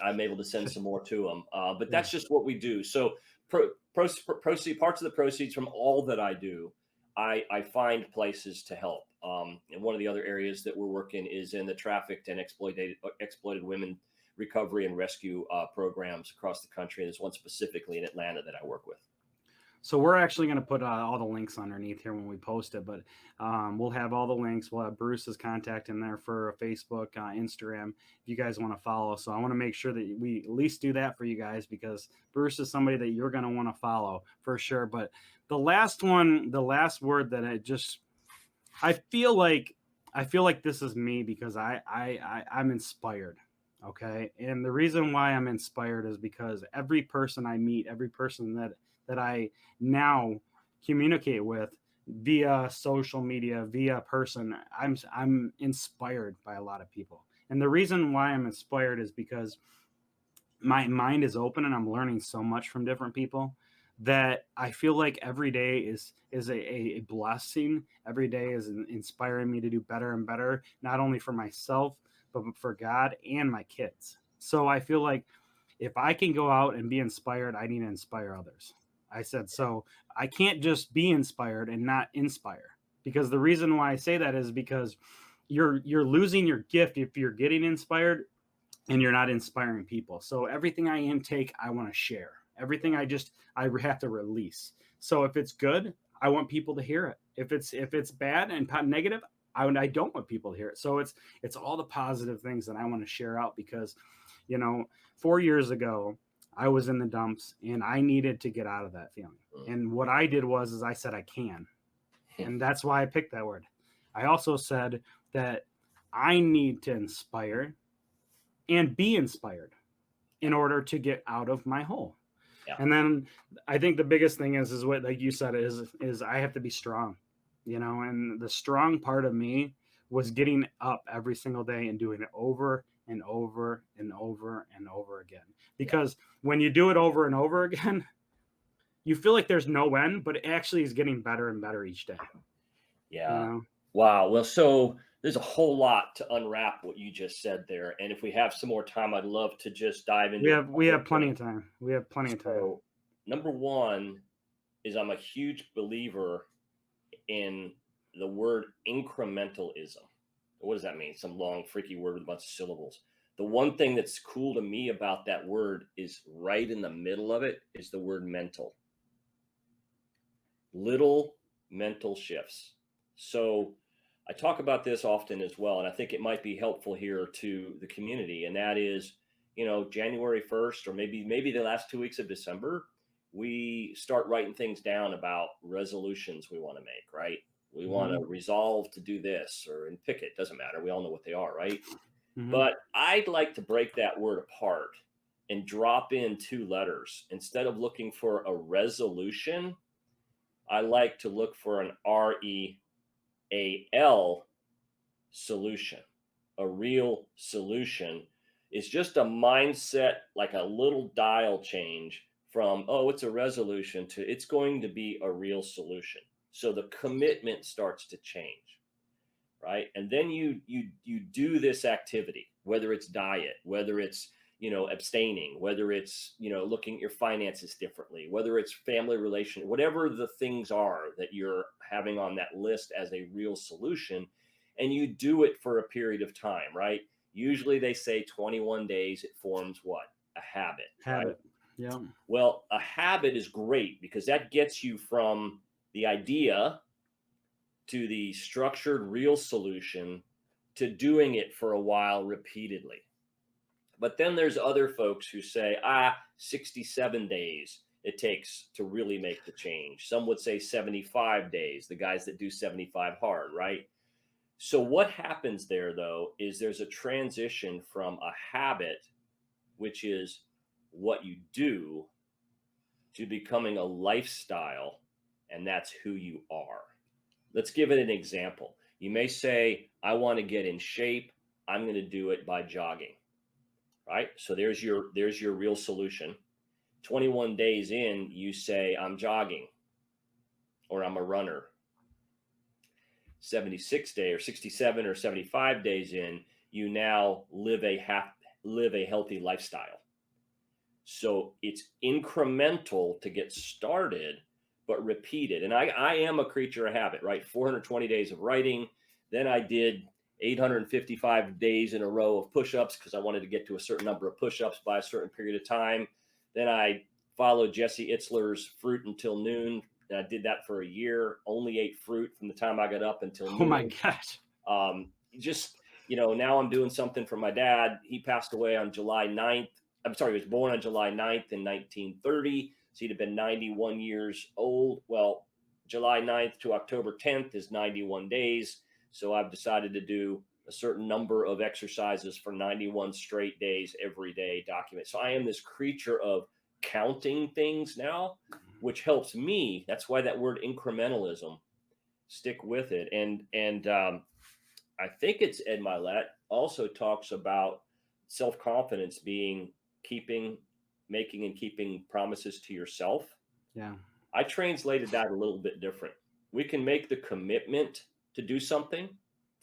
I'm able to send some more to them. But that's just what we do. So proceed parts of the proceeds from all that I do, I find places to help. And one of the other areas that we're working is in the trafficked and exploited women recovery and rescue programs across the country. There's one specifically in Atlanta that I work with. So we're actually going to put all the links underneath here when we post it, but we'll have all the links. We'll have Bruce's contact in there for Facebook, Instagram, if you guys want to follow. So I want to make sure that we at least do that for you guys, because Bruce is somebody that you're going to want to follow for sure. But the last word that I feel like this is me, because I'm inspired. Okay. And the reason why I'm inspired is because every person I meet, every person that I now communicate with via social media, via person, I'm inspired by a lot of people. And the reason why I'm inspired is because my mind is open and I'm learning so much from different people that I feel like every day is a blessing. Every day is inspiring me to do better and better, not only for myself, but for God and my kids. So I feel like if I can go out and be inspired, I need to inspire others. I said, so I can't just be inspired and not inspire, because the reason why I say that is because you're losing your gift if you're getting inspired and you're not inspiring people. So everything I intake, I want to share. Everything I have to release. So if it's good, I want people to hear it. If it's bad and negative, I don't want people to hear it. So it's all the positive things that I want to share out, because 4 years ago, I was in the dumps and I needed to get out of that feeling. And what I did is I said, I can. And that's why I picked that word. I also said that I need to inspire and be inspired in order to get out of my hole. Yeah. And then I think the biggest thing is what, like you said, is I have to be strong, and the strong part of me was getting up every single day and doing it over and over and over and over again. Because when you do it over and over again, you feel like there's no end, but it actually is getting better and better each day. Yeah. Wow. Well, so there's a whole lot to unwrap what you just said there. And if we have some more time, I'd love to just dive into We have plenty of time. We have plenty of time. So, number one is I'm a huge believer in the word incrementalism. What does that mean? Some long, freaky word with a bunch of syllables. The one thing that's cool to me about that word is right in the middle of it is the word mental. Little mental shifts. So I talk about this often as well, and I think it might be helpful here to the community. And that is, January 1st, or maybe the last 2 weeks of December, we start writing things down about resolutions we want to make, right? We want to resolve to do this, or and pick it, doesn't matter. We all know what they are, right? But I'd like to break that word apart and drop in 2 letters. Instead of looking for a resolution, I like to look for an REAL solution. A real solution is just a mindset, like a little dial change from, oh, it's a resolution, to it's going to be a real solution. So the commitment starts to change, right? And then you do this activity, whether it's diet, whether it's abstaining, whether it's looking at your finances differently, whether it's family relation, whatever the things are that you're having on that list as a real solution, and you do it for a period of time, right? Usually they say 21 days, it forms what? A habit, right? Habit. Yeah. Well, a habit is great because that gets you from the idea to the structured real solution to doing it for a while repeatedly. But then there's other folks who say, 67 days it takes to really make the change. Some would say 75 days, the guys that do 75 hard, right? So what happens there, though, is there's a transition from a habit, which is what you do, to becoming a lifestyle, and that's who you are. Let's give it an example. You may say, I want to get in shape. I'm going to do it by jogging, right? So there's your real solution. 21 days in, you say, I'm jogging, or I'm a runner. 76 day or 67 or 75 days in, you now live a healthy lifestyle. So it's incremental to get started, but repeated. And I am a creature of habit, right? 420 days of writing. Then I did 855 days in a row of push-ups because I wanted to get to a certain number of push-ups by a certain period of time. Then I followed Jesse Itzler's fruit until noon. And I did that for a year, only ate fruit from the time I got up until noon. Oh my gosh. Now I'm doing something for my dad. He passed away on July 9th. I'm sorry, he was born on July 9th in 1930. So he'd have been 91 years old. Well, July 9th to October 10th is 91 days. So I've decided to do a certain number of exercises for 91 straight days every day, document. So I am this creature of counting things now, which helps me. That's why that word incrementalism, stick with it. And I think it's Ed Milet also talks about self-confidence being making and keeping promises to yourself. Yeah. I translated that a little bit different. We can make the commitment to do something,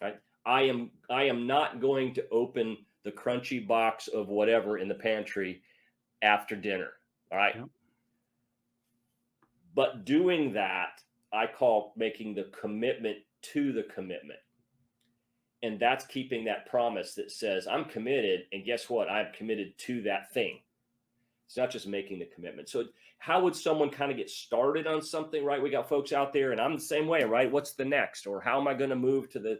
right? I am not going to open the crunchy box of whatever in the pantry after dinner. All right. Yep. But doing that, I call making the commitment to the commitment. And that's keeping that promise that says, I'm committed. And guess what? I'm committed to that thing. It's not just making the commitment. So how would someone kind of get started on something, right? We got folks out there and I'm the same way, right? What's the next? Or how am I going to move to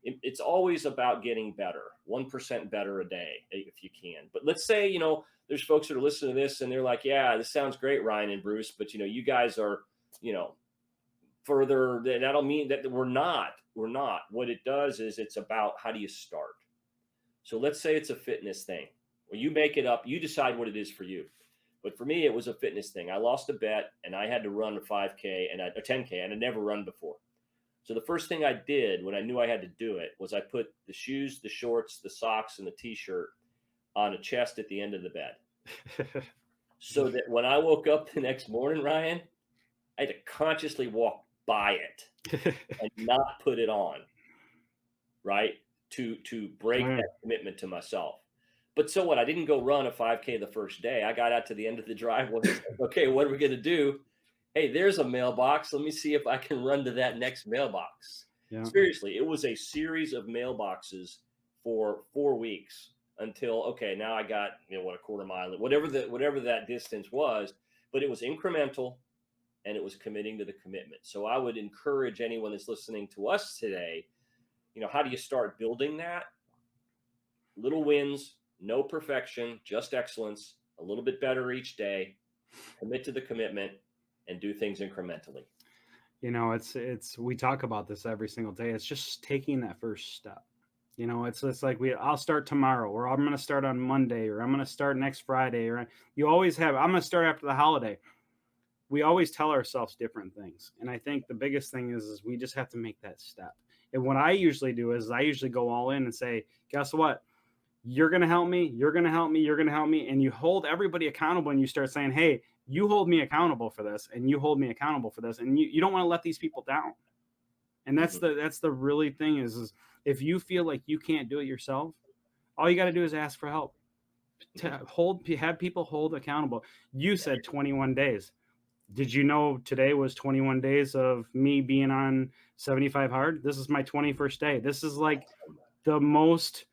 it's always about getting better, 1% better a day if you can. But let's say, there's folks that are listening to this and they're like, yeah, this sounds great, Ryan and Bruce, but you guys are, further. I don't mean that we're not. What it does is it's about how do you start. So let's say it's a fitness thing. Well, you make it up. You decide what it is for you. But for me, it was a fitness thing. I lost a bet and I had to run a 5K and a 10K and I'd never run before. So the first thing I did when I knew I had to do it was I put the shoes, the shorts, the socks, and the t-shirt on a chest at the end of the bed. So that when I woke up the next morning, Ryan, I had to consciously walk by it and not put it on, right? To break that commitment to myself. But so what? I didn't go run a 5K the first day. I got out to the end of the driveway. Okay, what are we going to do? Hey, there's a mailbox. Let me see if I can run to that next mailbox. Yeah. Seriously, it was a series of mailboxes for 4 weeks until, okay, now I got, a quarter mile, whatever that distance was, but it was incremental and it was committing to the commitment. So I would encourage anyone that's listening to us today, how do you start building that? Little wins, no perfection, just excellence, a little bit better each day, commit to the commitment, and do things incrementally. It's we talk about this every single day. It's just taking that first step. It's like I'll start tomorrow, or I'm going to start on Monday, or I'm going to start next Friday, or you always have, I'm going to start after the holiday. We always tell ourselves different things. And I think the biggest thing is we just have to make that step. And what I usually do is I usually go all in and say, guess what? You're going to help me. You're going to help me. You're going to help me. And you hold everybody accountable and you start saying, hey, you hold me accountable for this, and you hold me accountable for this, and you don't want to let these people down. And Mhm. that's the really thing is if you feel like you can't do it yourself, all you got to do is ask for help. Mhm. Have people hold accountable. You said 21 days. Did you know today was 21 days of me being on 75 hard? This is my 21st day. This is like the most,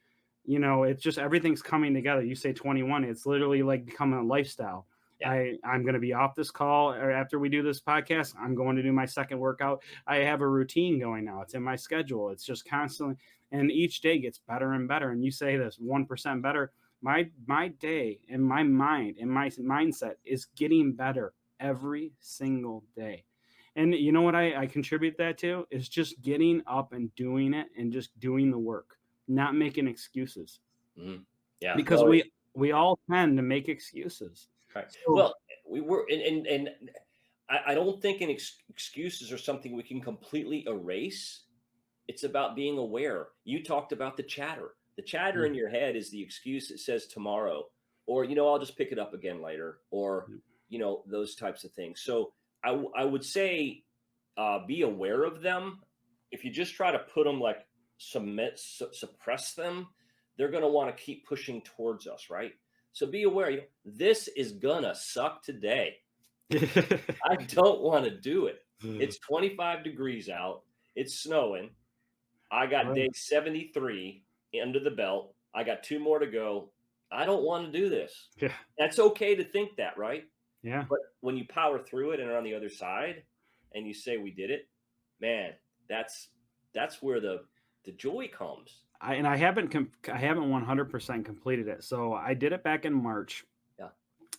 it's just everything's coming together. You say 21, it's literally like becoming a lifestyle. Yeah. I'm going to be off this call, or after we do this podcast, I'm going to do my second workout. I have a routine going now. It's in my schedule. It's just constantly, and each day gets better and better. And you say this 1% better. My day and my mind and my mindset is getting better every single day. And you know what I contribute that to is just getting up and doing it and just doing the work, not making excuses, Mhm. Yeah. because No. we all tend to make excuses. Right. So Well, we were, and I don't think excuses are something we can completely erase. It's about being aware. You talked about the chatter. The chatter yeah, in your head is the excuse that says tomorrow, or, I'll just pick it up again later, or, those types of things. So I would say be aware of them. If you just try to put them like suppress them, they're going to want to keep pushing towards us, right? So be aware. This is gonna suck today. I don't want to do it. It's 25 degrees out. It's snowing. I got right, day 73 under the belt. I got 2 more to go. I don't want to do this. yeah, That's okay to think that, right? yeah. But when you power through it and are on the other side and you say we did it, man, that's where the joy comes. I haven't 100% completed it. So I did it back in March, Yeah.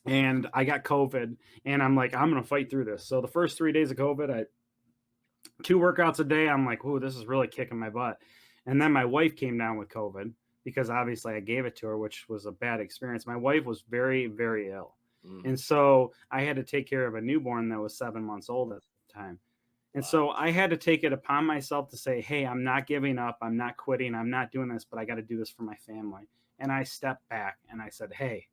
and I got COVID, and I'm like, I'm gonna fight through this. So the first 3 days of COVID, I 2 workouts a day. I'm like, oh, this is really kicking my butt. And then my wife came down with COVID because obviously I gave it to her, which was a bad experience. My wife was very, very ill. Mm, And so I had to take care of a newborn that was 7 months old at the time. And wow. so I had to take it upon myself to say, hey, I'm not giving up. I'm not quitting. I'm not doing this, but I got to do this for my family. And I stepped back and I said, hey,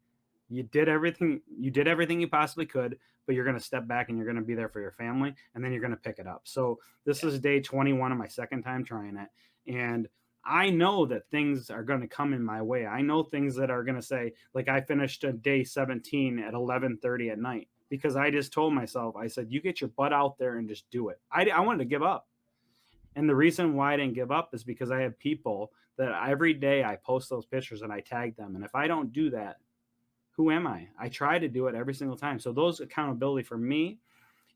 you did everything you possibly could, but you're going to step back and you're going to be there for your family, and then you're going to pick it up. So this Yeah. is day 21 of my second time trying it, and I know that things are going to come in my way. I know things that are going to say, like, I finished a day 17 at 11:30 at night because I just told myself, I said, you get your butt out there and just do it. I wanted to give up. And the reason why I didn't give up is because I have people that every day I post those pictures and I tag them. And if I don't do that, who am I? I try to do it every single time. So those accountability for me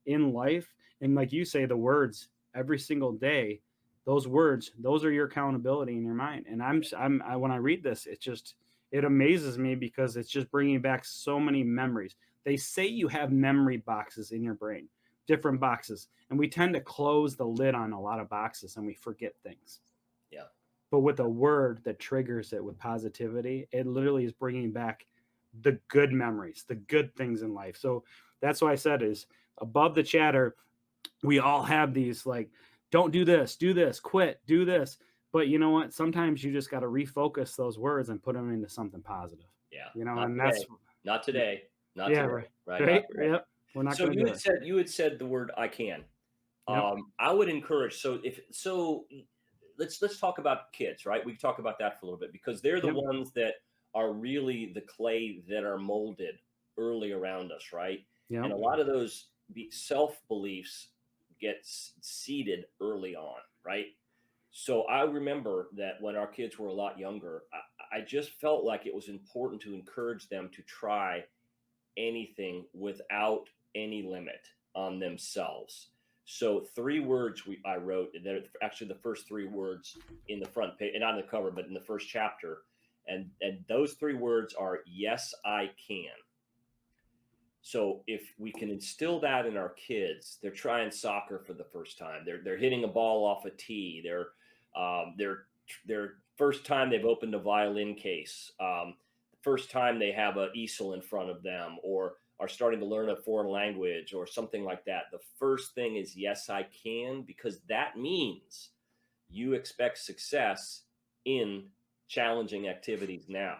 in life, and like you say, the words every single day, those words, those are your accountability in your mind. And when I read this, it amazes me because it's just bringing back so many memories. They say you have memory boxes in your brain, different boxes, and we tend to close the lid on a lot of boxes and we forget things. Yeah. But with a word that triggers it with positivity, it literally is bringing back the good memories, the good things in life. So that's why I said is above the chatter, we all have these like, don't do this, quit, do this. But you know what? Sometimes you just got to refocus those words and put them into something positive. Yeah. Not And today. that's Not today. Not yeah, today. right, Right. Not right, today. yep. We're not So going to do it. you had said the word I can. Yep, I would encourage. Let's talk about kids, right? We can talk about that for a little bit because they're the yep, ones that are really the clay that are molded early around us, right? And yep, a lot of those self beliefs get seeded early on, right? So I remember that when our kids were a lot younger, I just felt like it was important to encourage them to try anything without any limit on themselves. So 3 words I wrote, and they're actually the first 3 words in the front page, and not in the cover, but in the first chapter. And those 3 words are yes, I can. So if we can instill that in our kids, they're trying soccer for the first time. They're hitting a ball off a tee. Their first time they've opened a violin case. First time they have an easel in front of them, or are starting to learn a foreign language or something like that. The first thing is yes, I can, because that means you expect success in challenging activities now.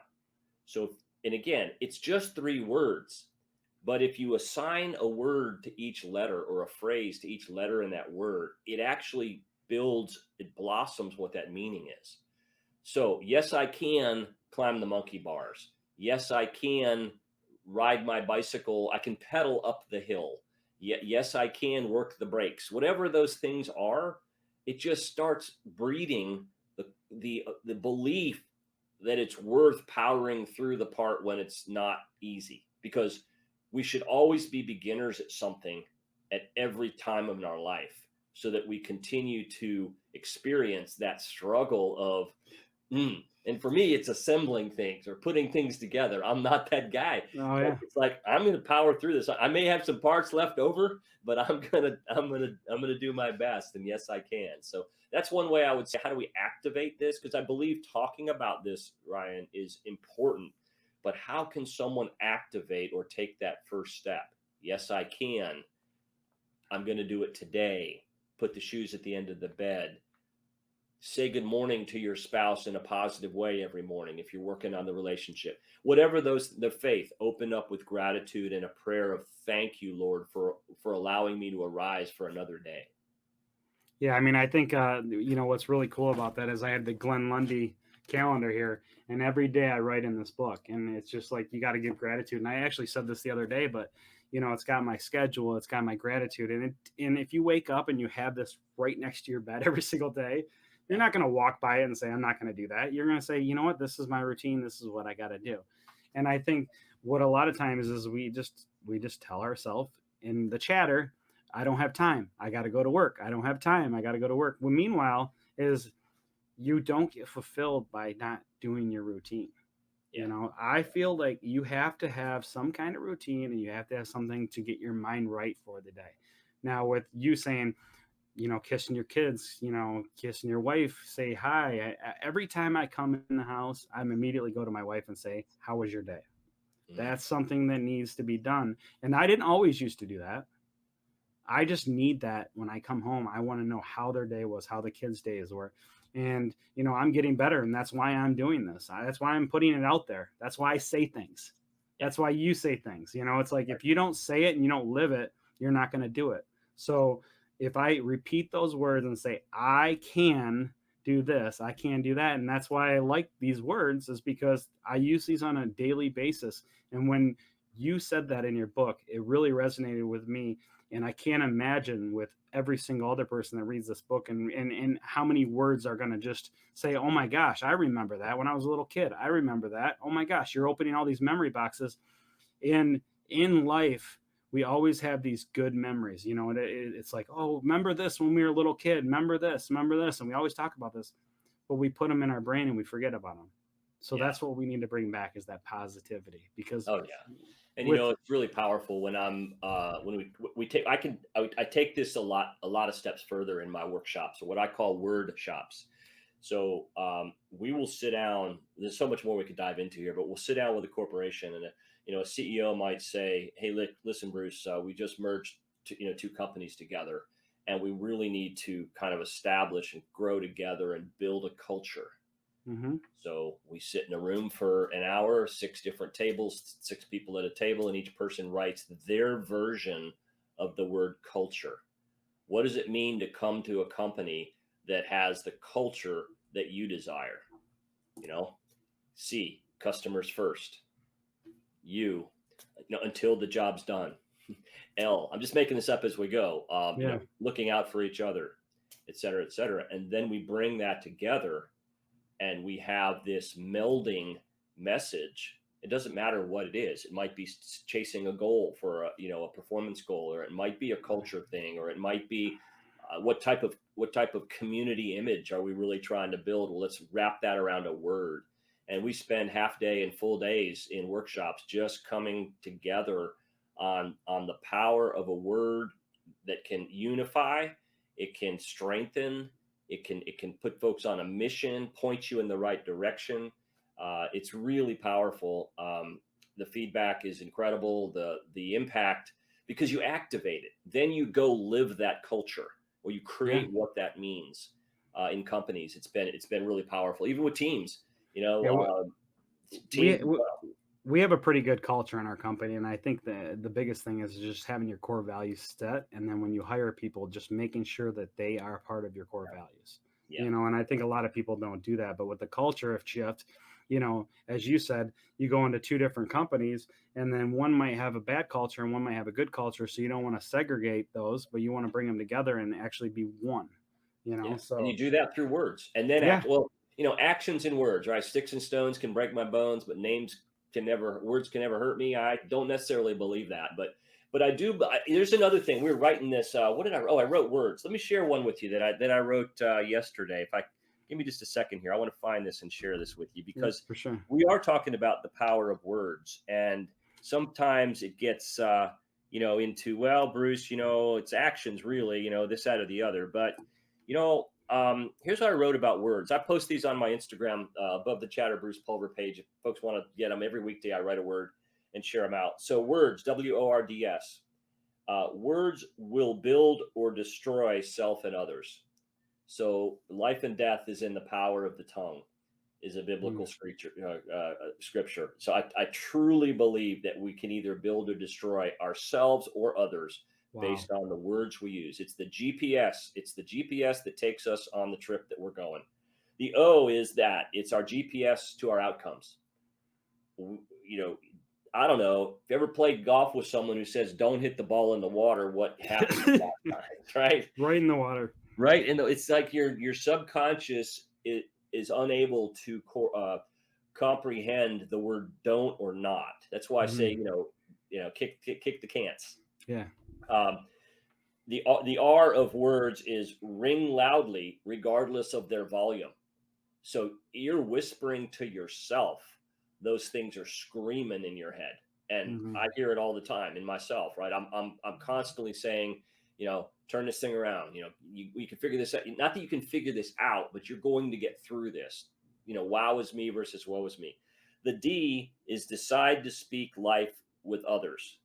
So, and again, it's just 3 words, But if you assign a word to each letter or a phrase to each letter in that word, it actually builds, it blossoms what that meaning is. So, yes, I can climb the monkey bars. Yes, I can ride my bicycle. I can pedal up the hill. Yes, I can work the brakes. Whatever those things are, it just starts breeding the belief that it's worth powering through the part when it's not easy, because we should always be beginners at something at every time of our life, so that we continue to experience that struggle of and for me, it's assembling things or putting things together. I'm not that guy. Oh So yeah. it's like I'm going to power through this. I may have some parts left over, but I'm gonna do my best. And yes, I can. So that's one way I would say. How do we activate this? Because I believe talking about this, Ryan, is important. But how can someone activate or take that first step? Yes, I can. I'm going to do it today. Put the shoes at the end of the bed. Say good morning to your spouse in a positive way every morning if you're working on the relationship. Whatever the faith, open up with gratitude and a prayer of thank you, Lord, for allowing me to arise for another day. Yeah, I mean, I think what's really cool about that is I have the Glenn Lundy calendar here, and every day I write in this book, and it's just like you got to give gratitude. And I actually said this the other day, but it's got my schedule, it's got my gratitude, and if you wake up and you have this right next to your bed every single day, you're Yeah. not going to walk by it and say I'm not going to do that. You're going to say, you know what, this is my routine, this is what I got to do. And I think what a lot of times is we just tell ourselves in the chatter, I don't have time. I got to go to work. I don't have time. I got to go to work. Well, meanwhile, is you don't get fulfilled by not doing your routine. Yeah. I feel like you have to have some kind of routine and you have to have something to get your mind right for the day. Now, with you saying, kissing your kids, kissing your wife, say hi. Every time I come in the house, I'm immediately go to my wife and say, how was your day? Mm. That's something that needs to be done. And I didn't always used to do that. I just need that when I come home. I want to know how their day was, how the kids' days were. And, I'm getting better. And that's why I'm doing this. That's why I'm putting it out there. That's why I say things. Yeah. That's why you say things. It's like if you don't say it and you don't live it, you're not going to do it. So if I repeat those words and say, I can do this, I can do that. And that's why I like these words, is because I use these on a daily basis. And when you said that in your book, it really resonated with me, and I can't imagine with every single other person that reads this book, and how many words are going to just say, oh my gosh, I remember that when I was a little kid. I remember that. Oh my gosh, you're opening all these memory boxes. And in life, we always have these good memories. It's like, oh, remember this when we were a little kid. Remember this, remember this. And we always talk about this, but we put them in our brain and we forget about them. So Yeah. that's what we need to bring back, is that positivity. Because Oh yeah. And with it's really powerful when I take this a lot of steps further in my workshops, or what I call word shops. So we will sit down. There's so much more we could dive into here, but we'll sit down with a corporation, and a CEO might say, "Hey, listen, Bruce, we just merged two companies together, and we really need to kind of establish and grow together and build a culture." Mhm. So we sit in a room for an hour, 6 different tables, 6 people at a table, and each person writes their version of the word culture. What does it mean to come to a company that has the culture that you desire? You know, C, customers first. U, until the job's done. L, I'm just making this up as we go. Yeah. Looking out for each other, et cetera, et cetera. And then we bring that together, and we have this melding message. It doesn't matter what it is. It might be chasing a goal for a performance goal, or it might be a culture thing, or it might be what type of community image are we really trying to build? Well, let's wrap that around a word. And we spend half day and full days in workshops just coming together on the power of a word that can unify, it can strengthen, it can put folks on a mission, point you in the right direction. It's really powerful. The feedback is incredible. The impact, because you activate it, then you go live that culture, or you Yeah. create what that means in companies. It's been really powerful, even with teams. You Yeah. know, We teams as we well. we have a pretty good culture in our company, and I think the biggest thing is just having your core values set, and then when you hire people, just making sure that they are part of your core values. Yeah. And I think a lot of people don't do that. But with the culture shift, as you said, you go into two different companies, and then one might have a bad culture and one might have a good culture. So you don't want to segregate those, but you want to bring them together and actually be one. Yeah, and you So do that through words, and then yeah, act. Well, actions and words, right? Sticks and stones can break my bones, but words can never hurt me. I don't necessarily believe that, but I do. There's another thing. We were writing this. What did I? Oh, I wrote words. Let me share one with you that I wrote yesterday. If I give me just a second here, I want to find this and share this with you yeah, because for sure. we are talking about the power of words, and sometimes it gets into, well, Bruce, it's actions really, this, that, or the other, but here's what I wrote about words. I post these on my Instagram, above the chatter Bruce Pulver page. If folks want to get them, every weekday I write a word and share them out. So words, WORDS. Words will build or destroy self and others. So life and death is in the power of the tongue, is a biblical Mm, scripture. So I truly believe that we can either build or destroy ourselves or others wow. based on the words we use. It's the GPS. It's the GPS that takes us on the trip that we're going. The O is that it's our GPS to our outcomes. You know, I don't know if you ever played golf with someone who says, "Don't hit the ball in the water." What happens a lot of times, right? Right in the water. Right, and it's like your subconscious is unable to comprehend the word "don't" or "not." That's why I say, Mhm. kick the cans. Yeah. Um, the R of words is ring loudly, regardless of their volume. So you're whispering to yourself; those things are screaming in your head, and Mhm. I hear it all the time in myself. Right, I'm constantly saying, turn this thing around. You can figure this out. Not that you can figure this out, but you're going to get through this. Wow is me versus woe is me. The D is decide to speak life with others.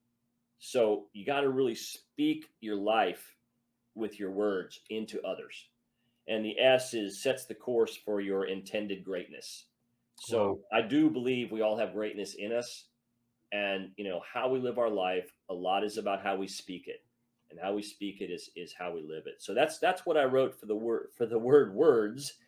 So you got to really speak your life with your words into others. And the S is sets the course for your intended greatness. Wow. So I do believe we all have greatness in us, and how we live our life, a lot is about how we speak it, and how we speak it is how we live it. So that's what I wrote for the word words.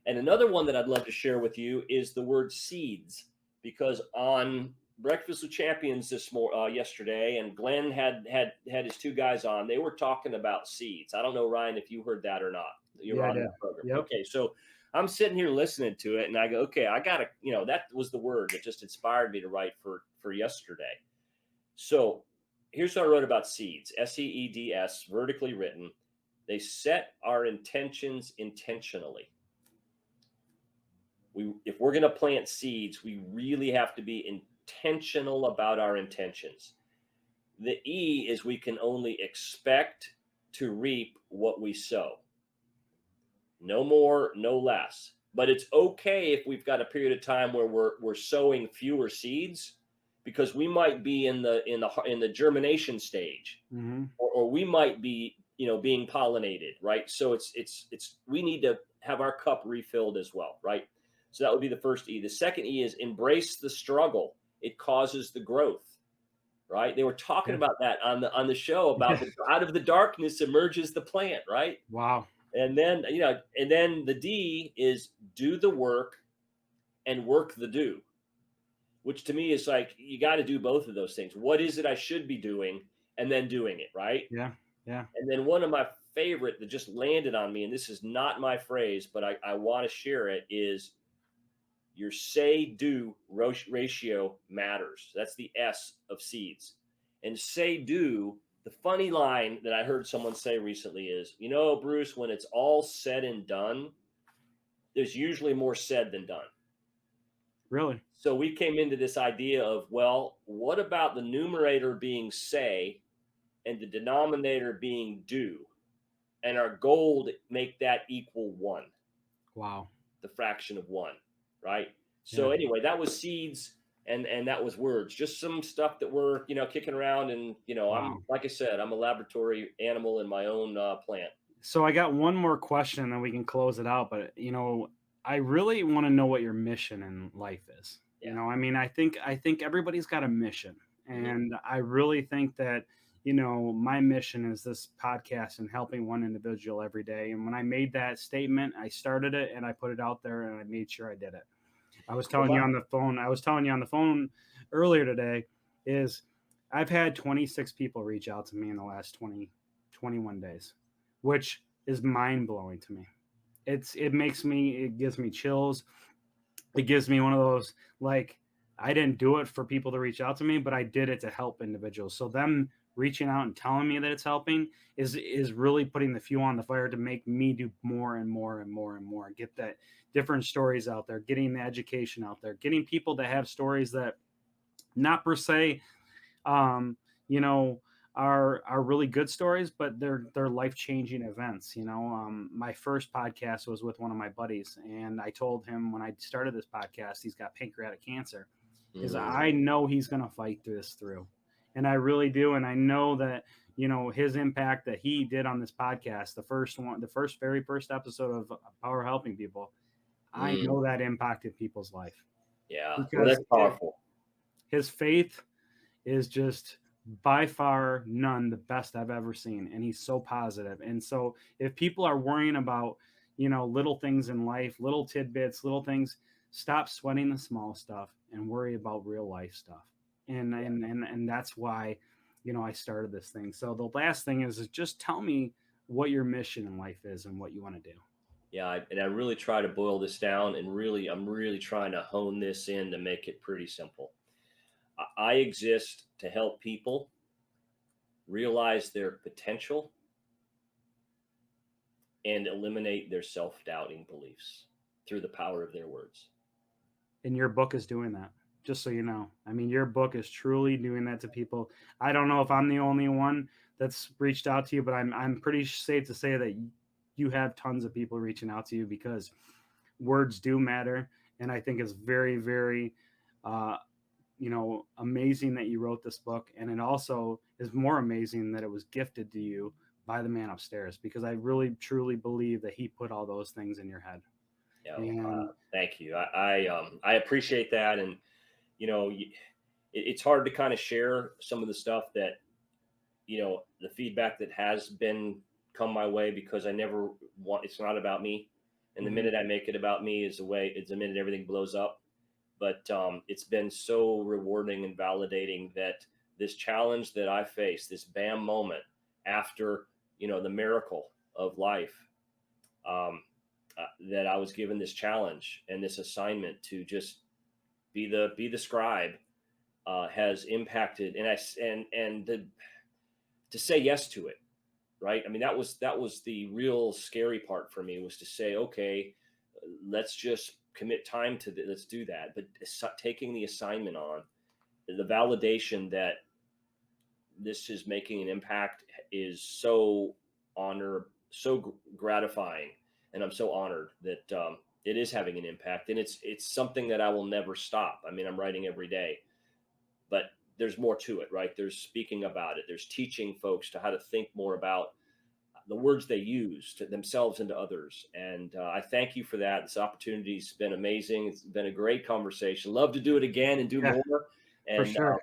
And another one that I'd love to share with you is the word seeds, because on Breakfast with Champions yesterday, and Glenn had his two guys on. They were talking about seeds. I don't know, Ryan, if you heard that or not. You were Yeah, I on did. that program. Yep. Okay, so I'm sitting here listening to it, and I go, okay, I gotta, that was the word that just inspired me to write for yesterday. So here's what I wrote about seeds: SEEDS, vertically written. They set our intentions intentionally. If we're going to plant seeds, we really have to be intentional about our intentions. The E is we can only expect to reap what we sow. No more, no less. But it's okay if we've got a period of time where we're sowing fewer seeds, because we might be in the germination stage, Mhm. or we might be being pollinated, right? So it's we need to have our cup refilled as well, right? So that would be the first E. The second E is embrace the struggle. It causes the growth, right? They were talking Yeah. about that on the show about Yeah. the out of the darkness emerges the plant, right? Wow. And then the D is do the work and work the do, which to me is like you got to do both of those things. What is it I should be doing, and then doing it, right? Yeah. Yeah. And then one of my favorite that just landed on me, and this is not my phrase, but I want to share it, is your say do ratio matters. That's the S of seeds. And say do, the funny line that I heard someone say recently is, Bruce, when it's all said and done, there's usually more said than done. Really? So we came into this idea of, well, what about the numerator being say and the denominator being do? And our goal to make that equal one, Wow. the fraction of one, right? Yeah. So anyway, that was seeds, and that was words. Just some stuff that we're kicking around, and I'm, Wow. like I said, I'm a laboratory animal in my own plant. So I got one more question, then we can close it out. But I really want to know what your mission in life is. You Yeah. know, I mean, I think everybody's got a mission, Hmm. and I really think that my mission is this podcast and helping one individual every day. And when I made that statement, I started it and I put it out there and I made sure I did it. I was Well, telling you on the phone. I was telling you on the phone earlier today is I've had 26 people reach out to me in the last 21 days, which is mind blowing to me. It gives me chills. It gives me one of those, like, I didn't do it for people to reach out to me, but I did it to help individuals. So them reaching out and telling me that it's helping is really putting the fuel on the fire to make me do more and more and more and more. Get that different stories out there, getting the education out there, getting people to have stories that not per se um, you know, are really good stories, but they're life changing events. My first podcast was with one of my buddies, and I told him when I started this podcast, he's got pancreatic cancer. Is mm, I know he's gonna fight this through, and I really do, and I know that his impact that he did on this podcast, the first one, the very first episode of Power Helping People, I mm, know that impacted people's life yeah. Well, because that's powerful. his faith is just by far none the best I've ever seen. And he's so positive. And so if people are worrying about, little things in life, little tidbits, little things, stop sweating the small stuff and worry about real life stuff. And that's why, I started this thing. So the last thing is just tell me what your mission in life is and what you want to do. Yeah, and I really try to boil this down, and really, I'm really trying to hone this in to make it pretty simple. I exist to help people realize their potential and eliminate their self-doubting beliefs through the power of their words. And your book is doing that, just so you know. I mean, your book is truly doing that to people. I don't know if I'm the only one that's reached out to you, but I'm pretty safe to say that you have tons of people reaching out to you because words do matter. And I think it's very, very uh, amazing that you wrote this book. And it also is more amazing that it was gifted to you by the man upstairs, because I really truly believe that he put all those things in your head. And Thank you. I appreciate that, and it's hard to kind of share some of the stuff that the feedback that has been come my way, because I never want. It's not about me, and the mhm. minute I make it about me is the minute everything blows up. But it's been so rewarding and validating that this challenge that I faced, this bam moment after the miracle of life, that I was given this challenge and this assignment to just be the scribe, has impacted, and to say yes to it, right? I mean, that was the real scary part for me, was to say, okay, let's just commit time to let's do that. But taking the assignment on, the validation that this is making an impact is so so gratifying, and I'm so honored that it is having an impact, and it's something that I will never stop. I mean, I'm writing every day, but there's more to it, right? There's speaking about it. There's teaching folks to how to think more about the words they use to themselves and to others. And I thank you for that. This opportunity's been amazing. It's been a great conversation. Love to do it again and do Yeah, more. for And sure.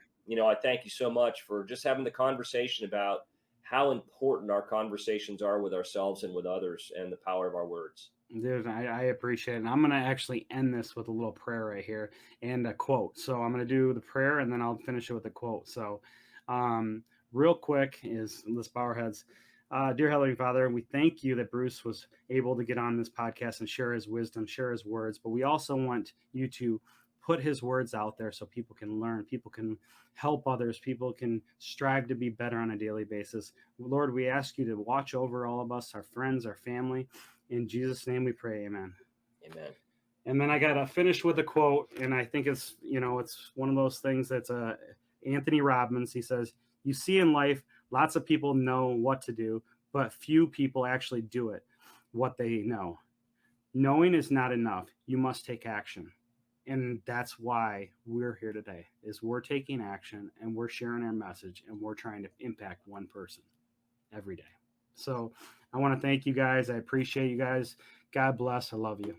I thank you so much for just having the conversation about how important our conversations are with ourselves and with others, and the power of our words. Dude, I appreciate it. And I'm going to actually end this with a little prayer right here and a quote. So I'm going to do the prayer and then I'll finish it with a quote. So, real quick is let's bow our heads. Dear Heavenly Father, we thank you that Bruce was able to get on this podcast and share his wisdom, share his words. But we also want you to put his words out there so people can learn, people can help others, people can strive to be better on a daily basis. Lord, we ask you to watch over all of us, our friends, our family. In Jesus' name we pray, amen. Amen. And then I got to finish with a quote, and I think it's one of those things that's Anthony Robbins. He says, "You see in life, lots of people know what to do, but few people actually do it. What they know, knowing is not enough. You must take action." And that's why we're here today. Is we're taking action and we're sharing our message and we're trying to impact one person every day. So I want to thank you guys. I appreciate you guys. God bless. I love you.